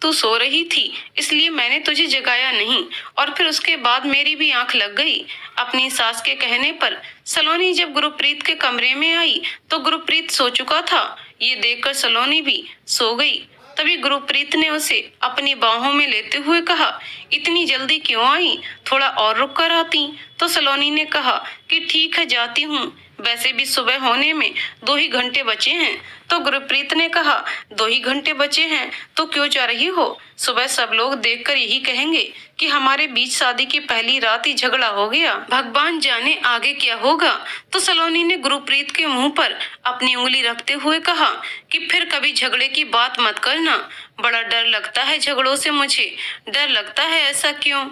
Speaker 1: तू सो रही थी इसलिए मैंने तुझे जगाया नहीं, और फिर उसके बाद मेरी भी आंख लग गई। अपनी सास के कहने पर सलोनी जब गुरप्रीत के कमरे में आई तो गुरप्रीत सो चुका था। ये देखकर सलोनी भी सो गई। तभी गुरप्रीत ने उसे अपनी बाहों में लेते हुए कहा, इतनी जल्दी क्यों आई, थोड़ा और रुक कर आती। तो सलोनी ने कहा कि ठीक है जाती हूँ, वैसे भी सुबह होने में 2 ही घंटे बचे हैं। तो गुरप्रीत ने कहा, 2 ही घंटे बचे हैं तो क्यों जा रही हो? सुबह सब लोग देखकर यही कहेंगे कि हमारे बीच शादी की पहली रात ही झगड़ा हो गया, भगवान जाने आगे क्या होगा। तो सलोनी ने गुरप्रीत के मुंह पर अपनी उंगली रखते हुए कहा कि फिर कभी झगड़े की बात मत करना, बड़ा डर लगता है झगड़ों से, मुझे डर लगता है। ऐसा क्यों?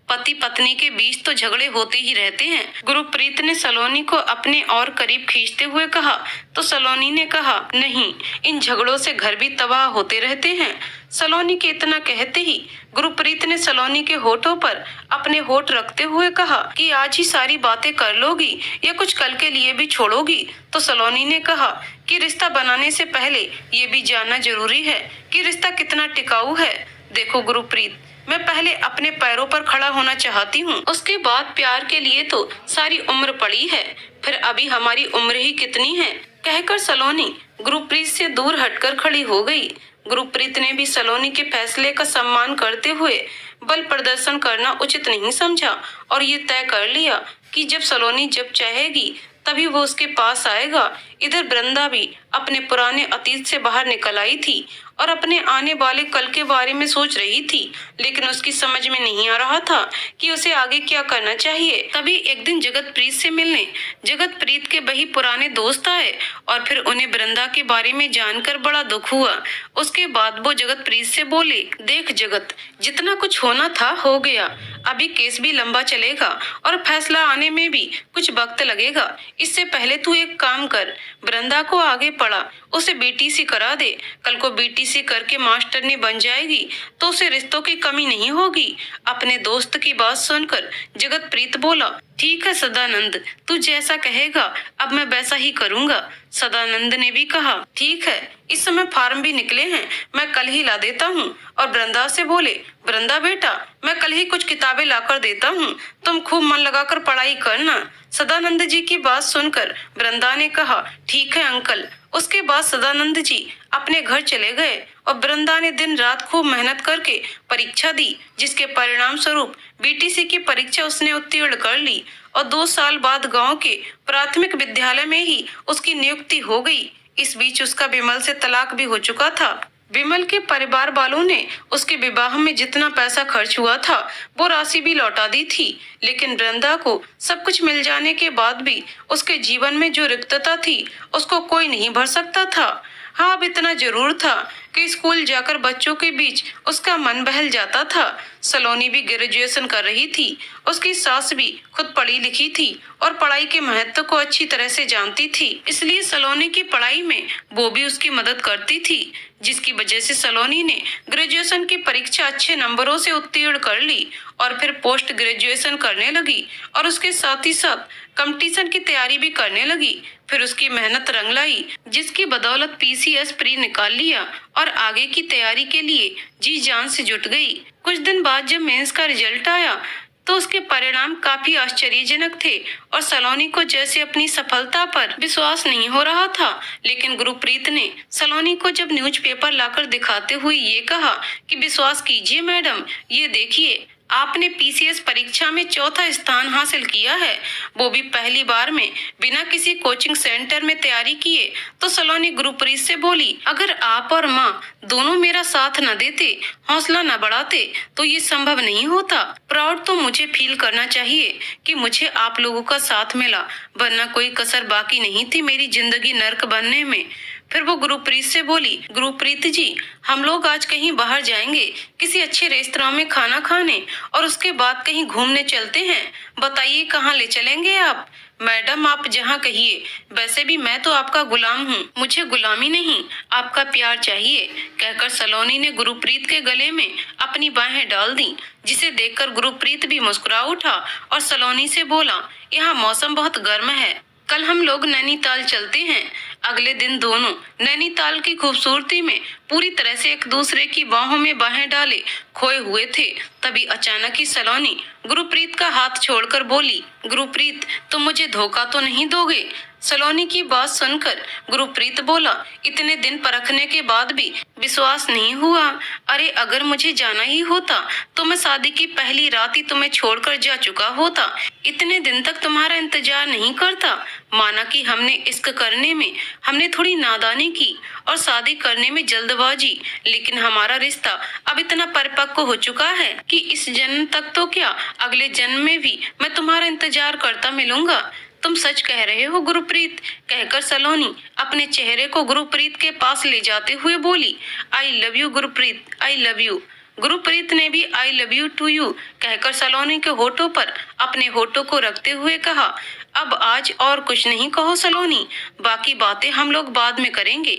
Speaker 1: पति पत्नी के बीच तो झगड़े होते ही रहते हैं। गुरप्रीत ने सलोनी को अपने और करीब खींचते हुए कहा। तो सलोनी ने कहा, नहीं, इन झगड़ों से घर भी तबाह होते रहते हैं। सलोनी के इतना कहते ही गुरप्रीत ने सलोनी के होठों पर अपने होठ रखते हुए कहा कि आज ही सारी बातें कर लोगी या कुछ कल के लिए भी छोड़ोगी। तो सलोनी ने कहा कि रिश्ता बनाने से पहले ये भी जानना जरूरी है कि रिश्ता कितना टिकाऊ है। देखो गुरप्रीत, मैं पहले अपने पैरों पर खड़ा होना चाहती हूँ, उसके बाद प्यार के लिए तो सारी उम्र पड़ी है, फिर अभी हमारी उम्र ही कितनी है। कहकर सलोनी गुरप्रीत से दूर हटकर खड़ी हो गई। गुरप्रीत ने भी सलोनी के फैसले का सम्मान करते हुए बल प्रदर्शन करना उचित नहीं समझा और ये तय कर लिया कि जब सलोनी जब चाहेगी तभी वो उसके पास आएगा। इधर वृंदा भी अपने पुराने अतीत से बाहर निकल आई थी और अपने आने वाले कल के बारे में सोच रही थी, लेकिन उसकी समझ में नहीं आ रहा था कि उसे आगे क्या करना चाहिए। तभी एक दिन जगतप्रीत से मिलने जगतप्रीत के वही पुराने दोस्त आए और फिर उन्हें वृंदा के बारे में जानकर बड़ा दुख हुआ। उसके बाद वो जगतप्रीत से बोले, देख जगत, जितना कुछ होना था हो गया। अभी केस भी लंबा चलेगा और फैसला आने में भी कुछ वक्त लगेगा। इससे पहले तू एक काम कर, वृंदा को आगे पढ़ा, उसे बीटीसी करा दे। कल को बीटीसी करके मास्टरनी बन जाएगी तो उसे रिश्तों की कमी नहीं होगी। अपने दोस्त की बात सुनकर जगतप्रीत बोला, ठीक है सदानंद, तू जैसा कहेगा अब मैं वैसा ही करूंगा। सदानंद ने भी कहा, ठीक है, इस समय फार्म भी निकले हैं, मैं कल ही ला देता हूँ। और वृंदा से बोले, वृंदा बेटा, मैं कल ही कुछ किताबें लाकर देता हूँ, तुम खूब मन लगाकर पढ़ाई करना। सदानंद जी की बात सुनकर वृंदा ने कहा, ठीक है अंकल। उसके बाद सदानंद जी अपने घर चले गए और वृंदा ने दिन रात खूब मेहनत करके परीक्षा दी, जिसके परिणाम स्वरूप बीटीसी की परीक्षा उसने उत्तीर्ण कर ली और 2 साल बाद गांव के प्राथमिक विद्यालय में ही उसकी नियुक्ति हो गई। इस बीच उसका विमल से तलाक भी हो चुका था। विमल के परिवार वालों ने उसके विवाह में जितना पैसा खर्च हुआ था वो राशि भी लौटा दी थी, लेकिन वृंदा को सब कुछ मिल जाने के बाद भी उसके जीवन में जो रिक्तता थी उसको कोई नहीं भर सकता था। हाँ, अब इतना जरूर था कि स्कूल जाकर बच्चों के बीच उसका मन बहल जाता था। सलोनी भी ग्रेजुएशन कर रही थी। उसकी सास भी खुद पढ़ी लिखी थी और पढ़ाई के महत्व को अच्छी तरह से जानती थी, इसलिए सलोनी की पढ़ाई में वो भी उसकी मदद करती थी, जिसकी वजह से सलोनी ने ग्रेजुएशन की परीक्षा अच्छे नंबरों से उत्तीर्ण कर ली और फिर पोस्ट ग्रेजुएशन करने लगी और उसके साथ ही साथ कंपटीशन की तैयारी भी करने लगी। फिर उसकी मेहनत रंग लाई, जिसकी बदौलत पीसीएस प्री निकाल लिया और आगे की तैयारी के लिए जी जान से जुट गई। कुछ दिन बाद जब मेंस का रिजल्ट आया तो उसके परिणाम काफी आश्चर्यजनक थे और सलोनी को जैसे अपनी सफलता पर विश्वास नहीं हो रहा था। लेकिन गुरप्रीत ने सलोनी को जब न्यूज़पेपर लाकर दिखाते हुए ये कहा कि विश्वास कीजिए मैडम, ये देखिए आपने पीसीएस परीक्षा में 4था स्थान हासिल किया है, वो भी पहली बार में, बिना किसी कोचिंग सेंटर में तैयारी किए। तो सलोनी गुरप्रीत से बोली, अगर आप और माँ दोनों मेरा साथ न देते, हौसला न बढ़ाते तो ये संभव नहीं होता। प्राउड तो मुझे फील करना चाहिए कि मुझे आप लोगों का साथ मिला, वरना कोई कसर बाकी नहीं थी मेरी जिंदगी नर्क बनने में। फिर वो गुरप्रीत से बोली, गुरप्रीत जी, हम लोग आज कहीं बाहर जाएंगे, किसी अच्छे रेस्तरां में खाना खाने और उसके बाद कहीं घूमने चलते हैं। बताइए कहाँ ले चलेंगे आप? मैडम आप जहाँ कहिए, वैसे भी मैं तो आपका गुलाम हूँ, मुझे गुलामी नहीं आपका प्यार चाहिए। कहकर सलोनी ने गुरप्रीत के गले में अपनी बाहें डाल दी, जिसे देखकर गुरप्रीत भी मुस्कुरा उठा और सलोनी से बोला, यहाँ मौसम बहुत गर्म है, कल हम लोग नैनीताल चलते हैं। अगले दिन दोनों नैनीताल की खूबसूरती में पूरी तरह से एक दूसरे की बाहों में बाहें डाले खोए हुए थे। तभी अचानक ही सलोनी गुरप्रीत का हाथ छोड़कर बोली, गुरप्रीत तुम मुझे धोखा तो नहीं दोगे? सलोनी की बात सुनकर गुरप्रीत बोला, इतने दिन परखने के बाद भी विश्वास नहीं हुआ? अरे अगर मुझे जाना ही होता तो मैं शादी की पहली रात ही तुम्हें छोड़कर जा चुका होता, इतने दिन तक तुम्हारा इंतजार नहीं करता। माना कि हमने इश्क करने में हमने थोड़ी नादानी की और शादी करने में जल्दबाजी, लेकिन हमारा रिश्ता अब इतना परिपक्व हो चुका है कि इस जन्म तक तो क्या, अगले जन्म में भी मैं तुम्हारा इंतजार करता मिलूंगा। तुम सच कह रहे हो गुरप्रीत? कहकर सलोनी अपने चेहरे को गुरप्रीत के पास ले जाते हुए बोली, I love you Gurpreet, I love you. Gurpreet ने भी I love you too you कहकर सलोनी के होठों पर अपने होठों को रखते हुए कहा, अब आज और कुछ नहीं कहो सलोनी, बाकी बातें हम लोग बाद में करेंगे।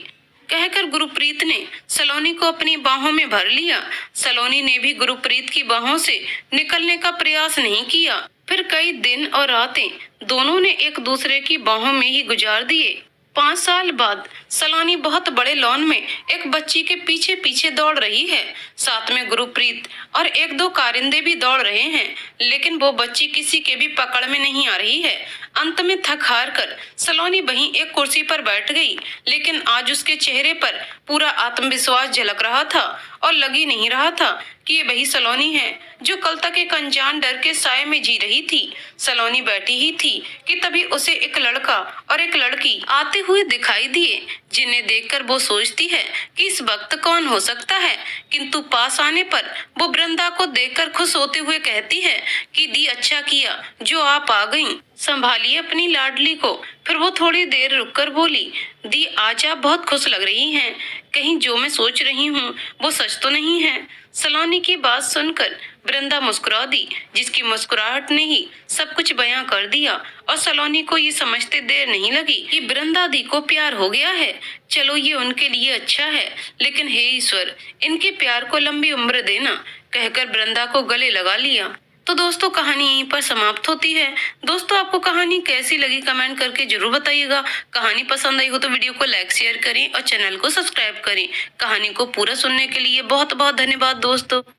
Speaker 1: कहकर गुरप्रीत ने सलोनी को अपनी बाहों में भर लिया। सलोनी ने भी गुरप्रीत की बाहों से निकलने का प्रयास नहीं किया। फिर कई दिन और रातें दोनों ने एक दूसरे की बाहों में ही गुजार दिए। 5 साल बाद सलोनी बहुत बड़े लॉन में एक बच्ची के पीछे पीछे दौड़ रही है। साथ में गुरप्रीत और 1-2 कारिंदे भी दौड़ रहे हैं, लेकिन वो बच्ची किसी के भी पकड़ में नहीं आ रही है। अंत में थक हार कर सलोनी वहीं एक कुर्सी पर बैठ गई, लेकिन आज उसके चेहरे पर पूरा आत्मविश्वास झलक रहा था और लग ही नहीं रहा था कि ये वही सलोनी है जो कल तक एक अनजान डर के साए में जी रही थी। सलोनी बैठी ही थी कि तभी उसे एक लड़का और एक लड़की आते हुए दिखाई दिए, जिन्हें देखकर वो सोचती है कि इस वक्त कौन हो सकता है, किंतु पास आने पर वो वृंदा को देखकर खुश होते हुए कहती है कि दी अच्छा किया जो आप आ गईं, संभालिए अपनी लाडली को। फिर वो थोड़ी देर रुककर बोली, दी आज आप बहुत खुश लग रही हैं, कहीं जो मैं सोच रही हूँ वो सच तो नहीं है। सलोनी की बात सुनकर वृंदा मुस्कुरा दी, जिसकी मुस्कुराहट ने ही सब कुछ बयां कर दिया और सलोनी को ये समझते देर नहीं लगी कि वृंदा दी को प्यार हो गया है। चलो ये उनके लिए अच्छा है, लेकिन हे ईश्वर इनके प्यार को लंबी उम्र देना, कहकर वृंदा को गले लगा लिया। तो दोस्तों कहानी यहीं पर समाप्त होती है। दोस्तों आपको कहानी कैसी लगी कमेंट करके जरूर बताइएगा। कहानी पसंद आई हो तो वीडियो को लाइक शेयर करें और चैनल को सब्सक्राइब करें। कहानी को पूरा सुनने के लिए बहुत बहुत धन्यवाद दोस्तों।